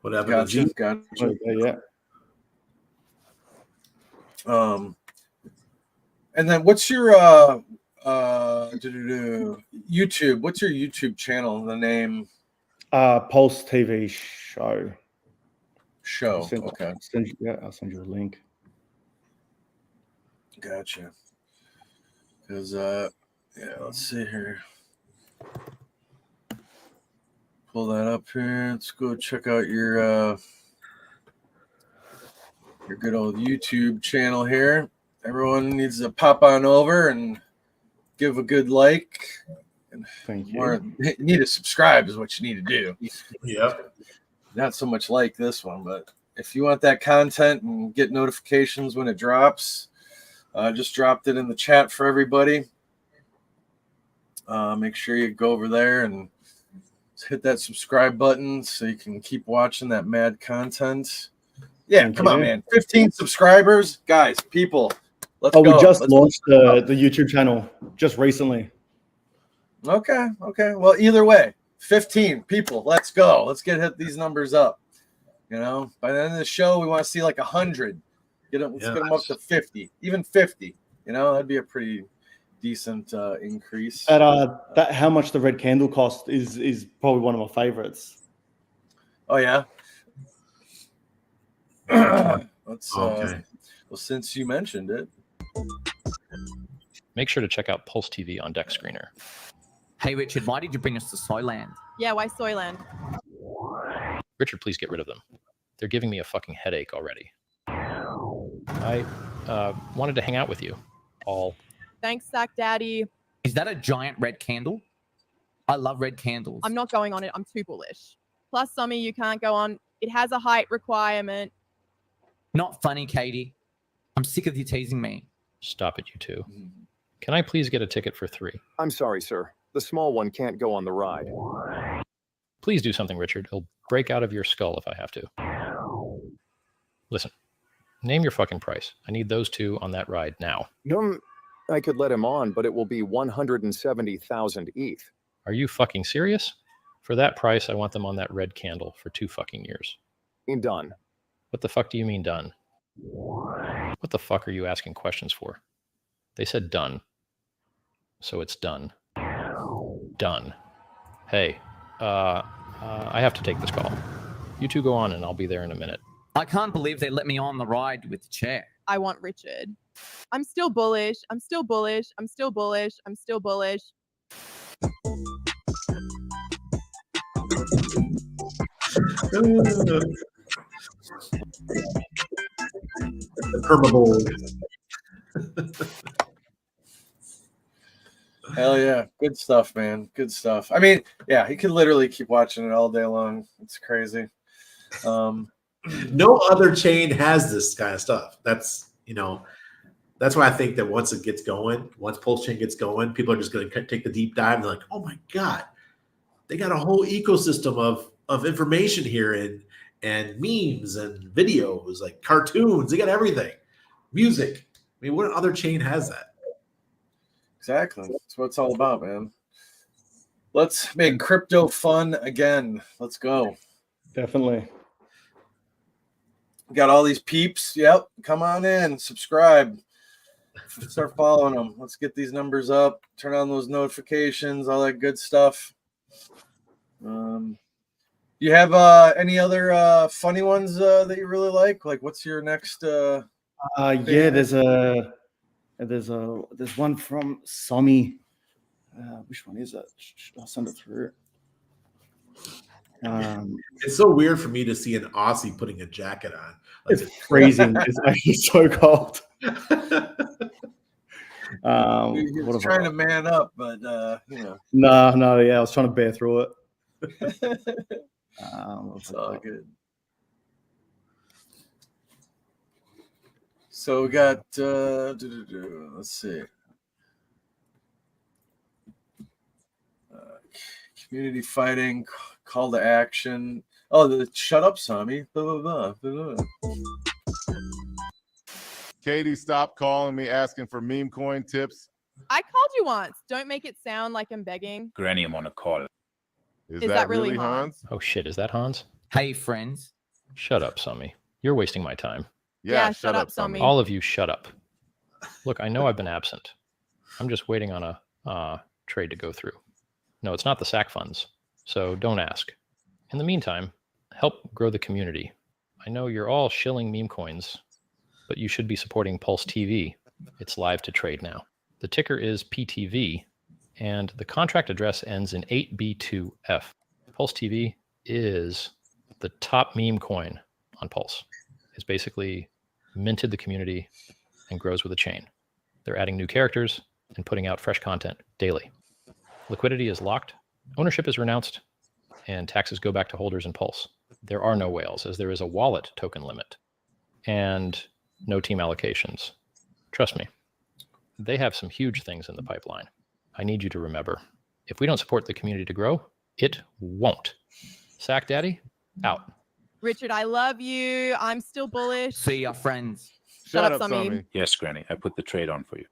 What happened to G? Gotcha. Yeah. And then what's your YouTube? What's your YouTube channel? The name? Pulse TV show. Okay. I'll send you a link. Gotcha. Because let's see here. Pull that up here. Let's go check out your good old YouTube channel here. Everyone needs to pop on over and give a good like. And Thank you. You need to subscribe is what you need to do. Yep. Not so much like this one, but if you want that content and get notifications when it drops, just dropped it in the chat for everybody. Make sure you go over there and hit that subscribe button so you can keep watching that mad content. Yeah, come on, man. 15 subscribers. Guys, people, let's go. We just launched the YouTube channel just recently. Okay. Well, either way, 15 people. Let's go. Let's hit these numbers up. You know, by the end of the show, we want to see like 100. Let's get them up to 50, even 50. You know, that'd be a pretty decent increase. That how much the red candle cost is probably one of my favorites. Oh yeah. Let's okay. Well, since you mentioned it, make sure to check out Pulse TV on Deck Screener. Hey Richard, why did you bring us to Soyland? Yeah, why Soyland? Richard, please get rid of them. They're giving me a fucking headache already. I wanted to hang out with you all. Thanks, Zach Daddy. Is that a giant red candle? I love red candles. I'm not going on it. I'm too bullish. Plus, Summer, you can't go on. It has a height requirement. Not funny, Katie. I'm sick of you teasing me. Stop it, you two. Can I please get a ticket for 3? I'm sorry, sir. The small one can't go on the ride. Please do something, Richard. It'll break out of your skull if I have to. Listen, name your fucking price. I need those 2 on that ride now. I could let him on, but it will be 170,000 ETH. Are you fucking serious? For that price, I want them on that red candle for 2 fucking years. Done. What the fuck do you mean done? What the fuck are you asking questions for? They said done. So it's done. Done. Hey, I have to take this call. You 2 go on and I'll be there in a minute. I can't believe they let me on the ride with the chair. I want Richard. I'm still bullish. I'm still bullish. I'm still bullish. I'm still bullish. Hell yeah. Good stuff, man. Good stuff. I mean, yeah, he could literally keep watching it all day long. It's crazy. No other chain has this kind of stuff. That's why I think that once it gets going, once Pulse Chain gets going, people are just going to take the deep dive. They're like, oh my God, they got a whole ecosystem of information here and memes and videos, like cartoons. They got everything. Music. I mean, what other chain has that? Exactly. That's what it's all about, man. Let's make crypto fun again. Let's go. Definitely. Got all these peeps. Yep. Come on in. Subscribe. Start following them. Let's get these numbers up. Turn on those notifications. All that good stuff. You have any other funny ones that you really like? Like, what's your next? Yeah, there's one from Somi. Which one is it? I'll send it through. It's so weird for me to see an Aussie putting a jacket on. Like, it's freezing. It's actually so cold. He's trying to man up, but you know. No, yeah, I was trying to bear through it. It's all good. So we got let's see. Community fighting, call to action. Oh, the shut up, Sami. Blah, blah, blah, blah. Katie, stop calling me asking for meme coin tips. I called you once. Don't make it sound like I'm begging. Granny, I'm on a call. Is that really Hans? Oh shit, is that Hans? Hey, friends. Shut up, Sami. You're wasting my time. Yeah, shut up, Sami. All of you, shut up. Look, I know I've been absent. I'm just waiting on a trade to go through. No, it's not the SAC funds, so don't ask. In the meantime, help grow the community. I know you're all shilling meme coins, but you should be supporting Pulse TV. It's live to trade now. The ticker is PTV, and the contract address ends in 8B2F. Pulse TV is the top meme coin on Pulse. It's basically minted the community and grows with a chain. They're adding new characters and putting out fresh content daily. Liquidity is locked, ownership is renounced, and taxes go back to holders in Pulse. There are no whales, as there is a wallet token limit and no team allocations. Trust me, they have some huge things in the pipeline. I need you to remember, if we don't support the community to grow, it won't. Sack Daddy, out. Richard, I love you. I'm still bullish. See ya, friends. Shut up, Sami. Yes, Granny, I put the trade on for you.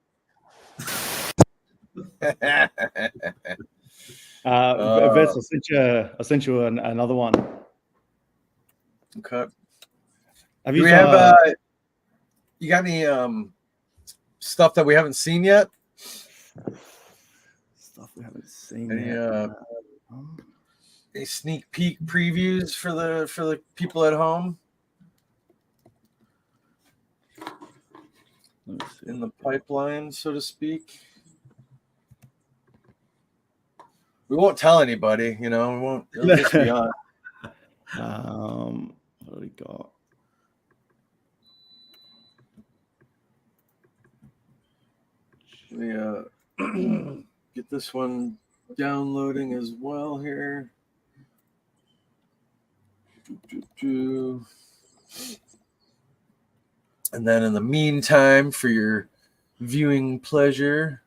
Vets, I sent you another one. Okay. Have Do you we have you got any stuff that we haven't seen yet? Stuff we haven't seen any yet. any sneak peek previews for the people at home? In the pipeline, so to speak. We won't tell anybody, you know. We won't. It'll just be on. What do we got? Get this one downloading as well here. And then in the meantime, for your viewing pleasure.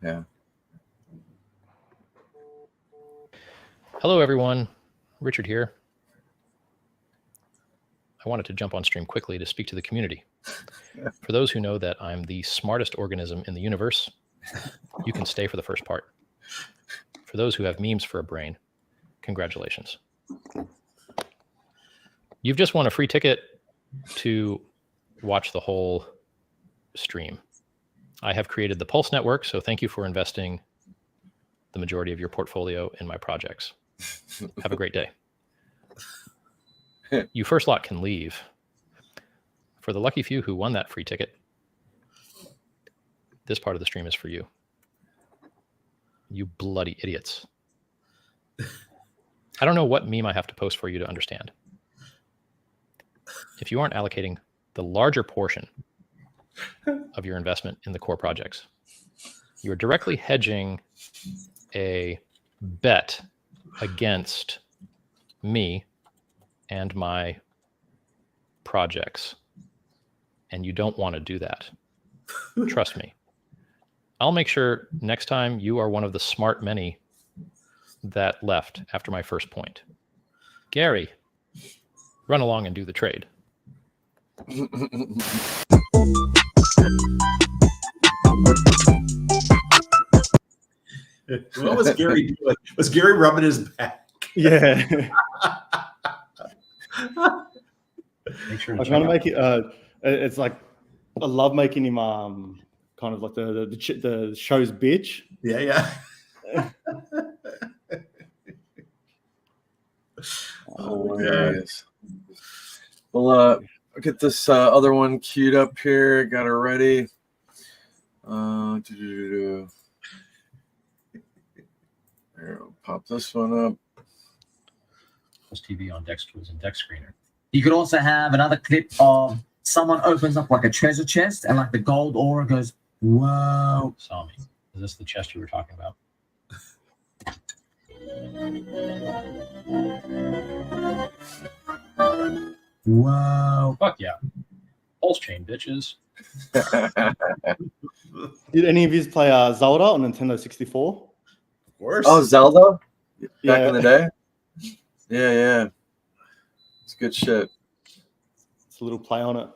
Yeah. Hello, everyone. Richard here. I wanted to jump on stream quickly to speak to the community. For those who know that I'm the smartest organism in the universe, you can stay for the first part. For those who have memes for a brain, congratulations. You've just won a free ticket to watch the whole stream. I have created the Pulse Network, so thank you for investing the majority of your portfolio in my projects. Have a great day. You first lot can leave. For the lucky few who won that free ticket, this part of the stream is for you. You bloody idiots. I don't know what meme I have to post for you to understand. If you aren't allocating the larger portion of your investment in the core projects, you're directly hedging a bet against me and my projects. And you don't want to do that. Trust me. I'll make sure next time you are one of the smart many that left after my first point. Gary, run along and do the trade. What was Gary doing? Was Gary rubbing his back? Yeah. Make sure I to was check trying to out make it. It's like I love making him kind of like the show's bitch. Yeah. Hilarious. Well, I'll get this other one queued up here. Got her ready. There, we'll pop this one up. Plus TV on Dex Tools and Dex Screener. You could also have another clip of someone opens up like a treasure chest and like the gold aura goes, whoa. Sami, is this the chest you were talking about? Whoa. Fuck yeah. Pulse chain, bitches. Did any of you play Zelda on Nintendo 64? Of course. Oh, Zelda? Back Yeah. in the day? Yeah. It's good shit. It's a little play on it.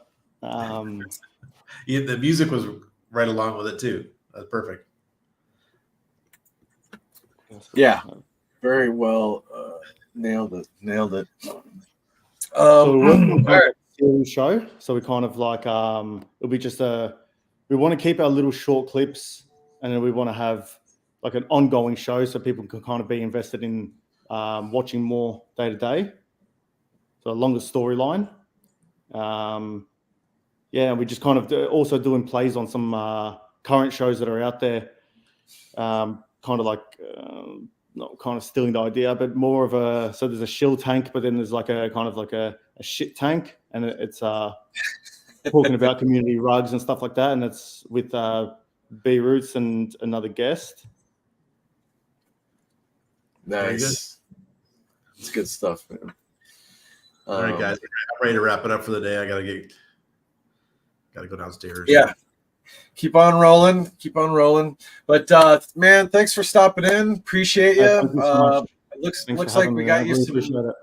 Yeah, the music was right along with it too. That's perfect. Yeah. Very well. Nailed it. So we're working on all right. a series show. So we kind of like it'll be just we want to keep our little short clips, and then we want to have like an ongoing show so people can kind of be invested in watching more day to day. So a longer storyline. Yeah, we just kind of also doing plays on some current shows that are out there. Kind of like not kind of stealing the idea, but more of so there's a shield tank, but then there's like a kind of like a shit tank, and it's talking about community rugs and stuff like that, and it's with B Roots and another guest. Nice. It's good stuff, man. All right, guys, I'm ready to wrap it up for the day. I gotta go downstairs. Yeah. Keep on rolling. But man, thanks for stopping in. Appreciate you. Thank you so much. It looks Thanks for like having we me. got I you really some. appreciate it.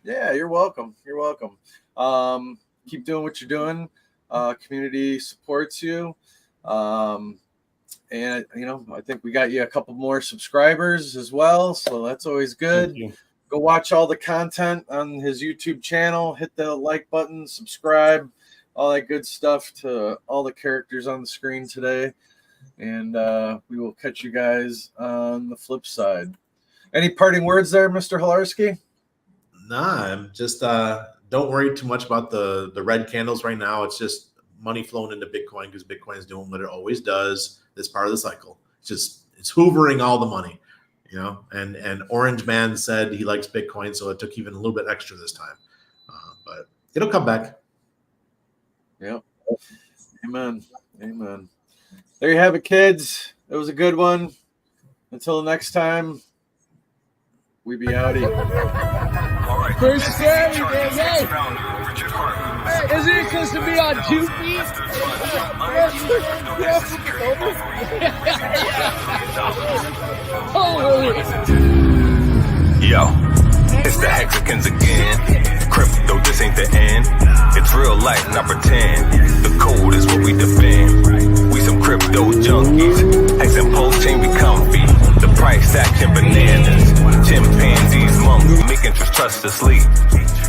Yeah, you're welcome. Keep doing what you're doing. Community supports you. And I think we got you a couple more subscribers as well, so that's always good. Thank you. Go watch all the content on his YouTube channel. Hit the like button, subscribe, all that good stuff to all the characters on the screen today. And we will catch you guys on the flip side. Any parting words there, Mr. Hilarski? Nah, I'm just don't worry too much about the red candles right now. It's just money flowing into Bitcoin because Bitcoin is doing what it always does. This part of the cycle. It's hoovering all the money, And Orange Man said he likes Bitcoin, so it took even a little bit extra this time, but it'll come back. Yep. Amen. There you have it, kids. It was a good one. Until the next time, we be outie. Pretty scary, man. Hey, isn't it supposed to be on 2 feet? Yo, it's the Hexicans again. Crypto, this ain't the end. It's real life, not pretend. The code is what we defend. We some crypto junkies. Hex and pulse chain, we comfy. The price action bananas. Chimpanzees, monkeys, make interest trust asleep.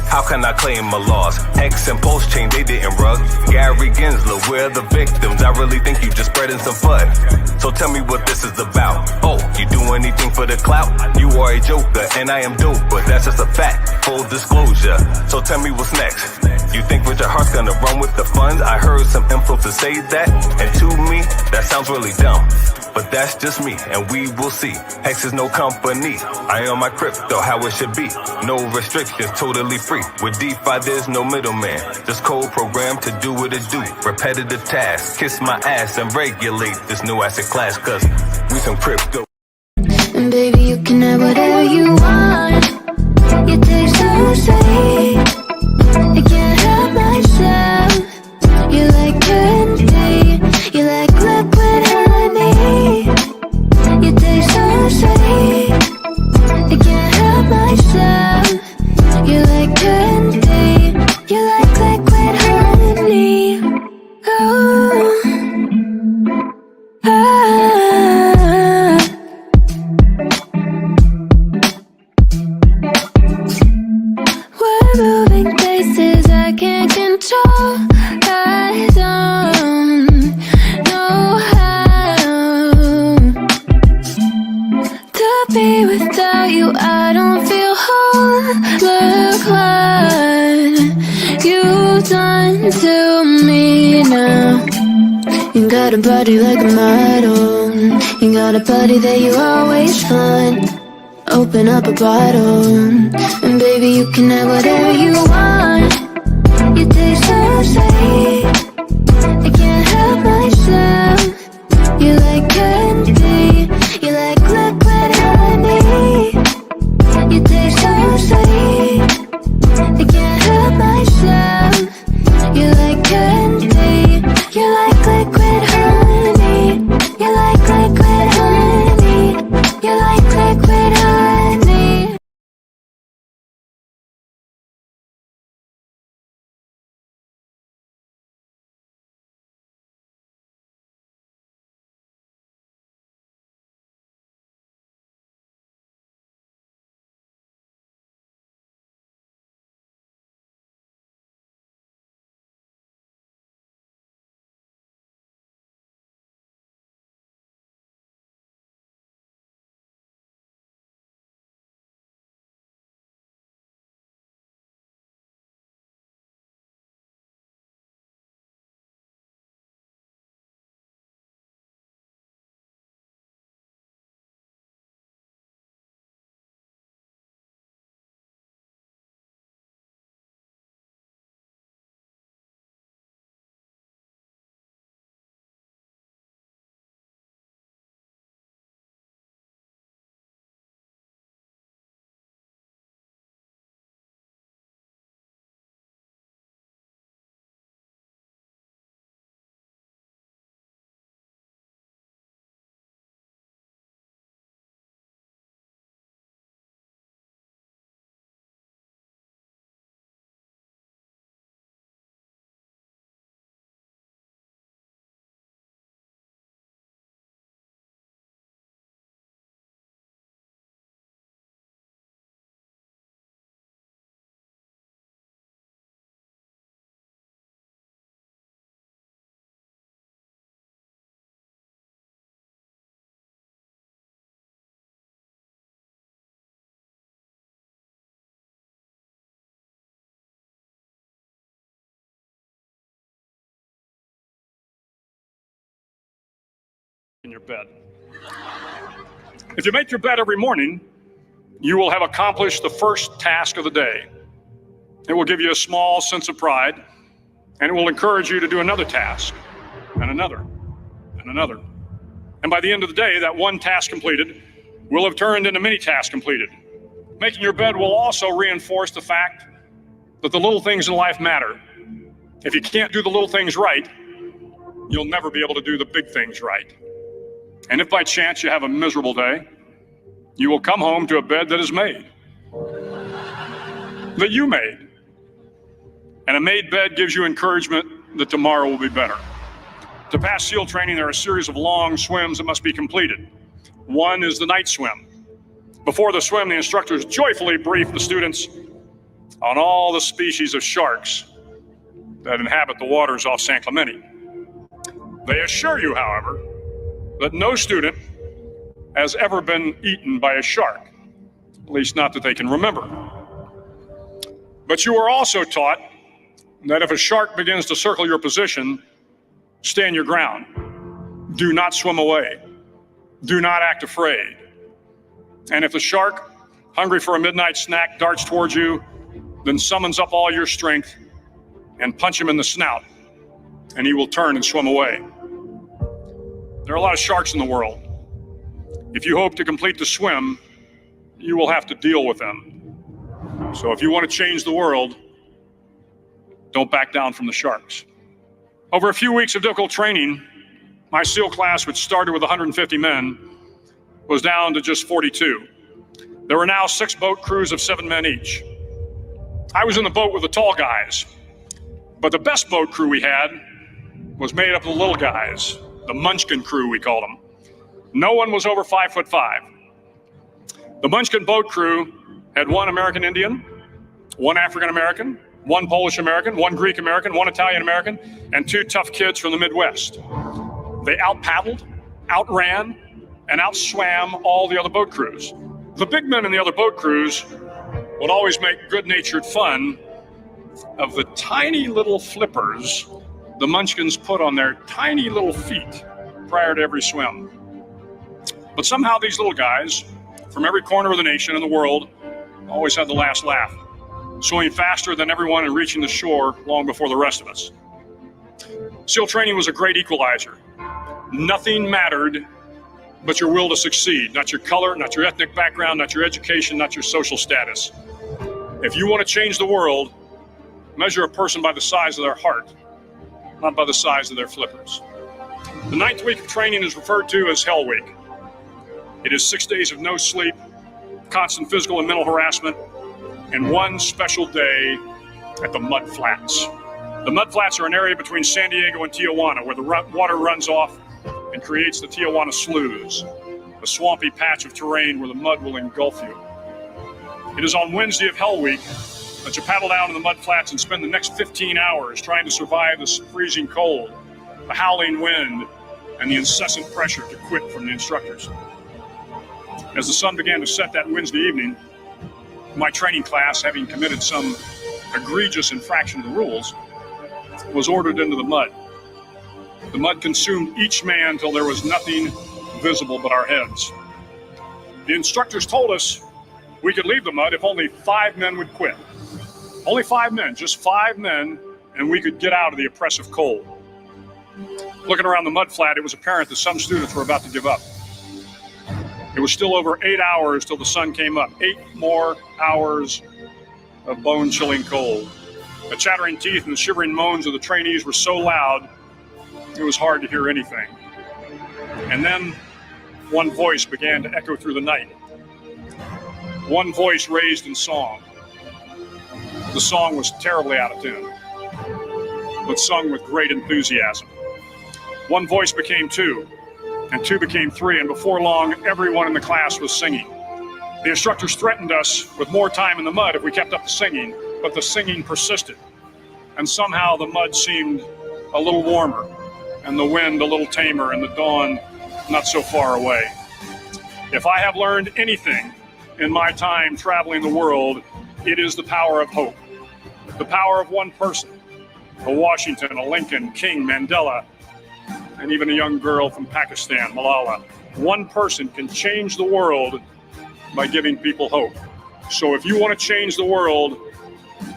How can I claim a loss? Hex and pulse chain, they didn't rug. Gary Gensler, we're the victims. I really think you just spreading some FUD. So tell me what this is about. Oh, you do anything for the clout? You are a joker and I am dope, but that's just a fact. Full disclosure. So tell me what's next. You think Richard Hart's gonna run with the funds? I heard some influencers say that, and to me, that sounds really dumb. But that's just me, and we will see. Hex is no company. I own my crypto, how it should be. No restrictions, totally free. With DeFi, there's no middleman. Just code program to do what it do. Repetitive tasks, kiss my ass and regulate this new asset class, cause we some crypto. And baby, you can have whatever you want. You taste so sweet. I can't help myself. You like candy. You like liquid honey. You taste so sweet. I can't help myself. You like candy. You like liquid honey. Oh. Ah. got a body like a model. You got a body that you always find. Open up a bottle, and baby, you can have whatever you want. You taste so sweet, I can't help myself. You like candy, you like liquid honey. You taste so sweet, I can't help myself. You like candy, you like liquid honey. You like liquid honey, you like liquid honey. In your bed. If you make your bed every morning, you will have accomplished the first task of the day. It will give you a small sense of pride, and it will encourage you to do another task, and another, and another. And by the end of the day, that one task completed will have turned into many tasks completed. Making your bed will also reinforce the fact that the little things in life matter. If you can't do the little things right, you'll never be able to do the big things right. And if by chance you have a miserable day, you will come home to a bed that is made, that you made. And a made bed gives you encouragement that tomorrow will be better. To pass SEAL training, there are a series of long swims that must be completed. One is the night swim. Before the swim, the instructors joyfully brief the students on all the species of sharks that inhabit the waters off San Clemente. They assure you, however, that no student has ever been eaten by a shark, at least not that they can remember. But you are also taught that if a shark begins to circle your position, stand your ground. Do not swim away. Do not act afraid. And if the shark, hungry for a midnight snack, darts towards you, then summons up all your strength and punch him in the snout, and he will turn and swim away. There are a lot of sharks in the world. If you hope to complete the swim, you will have to deal with them. So if you want to change the world, don't back down from the sharks. Over a few weeks of difficult training, my SEAL class, which started with 150 men, was down to just 42. There were now 6 boat crews of 7 men each. I was in the boat with the tall guys, but the best boat crew we had was made up of the little guys, the Munchkin crew, we called them. No one was over 5'5". The Munchkin boat crew had 1 American Indian, 1 African American, 1 Polish American, 1 Greek American, 1 Italian American, and 2 tough kids from the Midwest. They out-paddled, outran, and outswam all the other boat crews. The big men in the other boat crews would always make good-natured fun of the tiny little flippers the munchkins put on their tiny little feet prior to every swim. But somehow these little guys from every corner of the nation and the world always had the last laugh, swimming faster than everyone and reaching the shore long before the rest of us. SEAL training was a great equalizer. Nothing mattered but your will to succeed, not your color, not your ethnic background, not your education, not your social status. If you want to change the world, measure a person by the size of their heart, not by the size of their flippers. The 9th week of training is referred to as Hell Week. It is 6 days of no sleep, constant physical and mental harassment, and one special day at the Mud Flats. The Mud Flats are an area between San Diego and Tijuana where the water runs off and creates the Tijuana Sloughs, a swampy patch of terrain where the mud will engulf you. It is on Wednesday of Hell Week that you paddle down in the mud flats and spend the next 15 hours trying to survive the freezing cold, the howling wind, and the incessant pressure to quit from the instructors. As the sun began to set that Wednesday evening, my training class, having committed some egregious infraction of the rules, was ordered into the mud. The mud consumed each man till there was nothing visible but our heads. The instructors told us we could leave the mud if only 5 men would quit. Only 5 men, just 5 men, and we could get out of the oppressive cold. Looking around the mud flat, it was apparent that some students were about to give up. It was still over 8 hours till the sun came up. 8 more hours of bone-chilling cold. The chattering teeth and the shivering moans of the trainees were so loud, it was hard to hear anything. And then one voice began to echo through the night. One voice raised in song. The song was terribly out of tune, but sung with great enthusiasm. One voice became 2, and 2 became 3, and before long, everyone in the class was singing. The instructors threatened us with more time in the mud if we kept up the singing, but the singing persisted, and somehow the mud seemed a little warmer, and the wind a little tamer, and the dawn not so far away. If I have learned anything in my time traveling the world, it is the power of hope. The power of one person, a Washington, a Lincoln, King, Mandela, and even a young girl from Pakistan, Malala. One person can change the world by giving people hope. So if you want to change the world,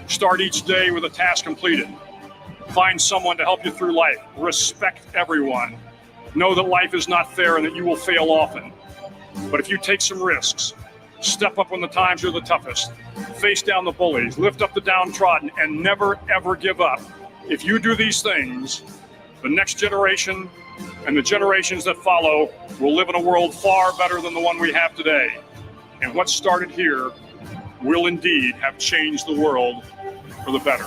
start each day with a task completed. Find someone to help you through life. Respect everyone. Know that life is not fair and that you will fail often. But if you take some risks, step up when the times are the toughest, face down the bullies, lift up the downtrodden, and never, ever give up. If you do these things, the next generation and the generations that follow will live in a world far better than the one we have today. And what started here will indeed have changed the world for the better.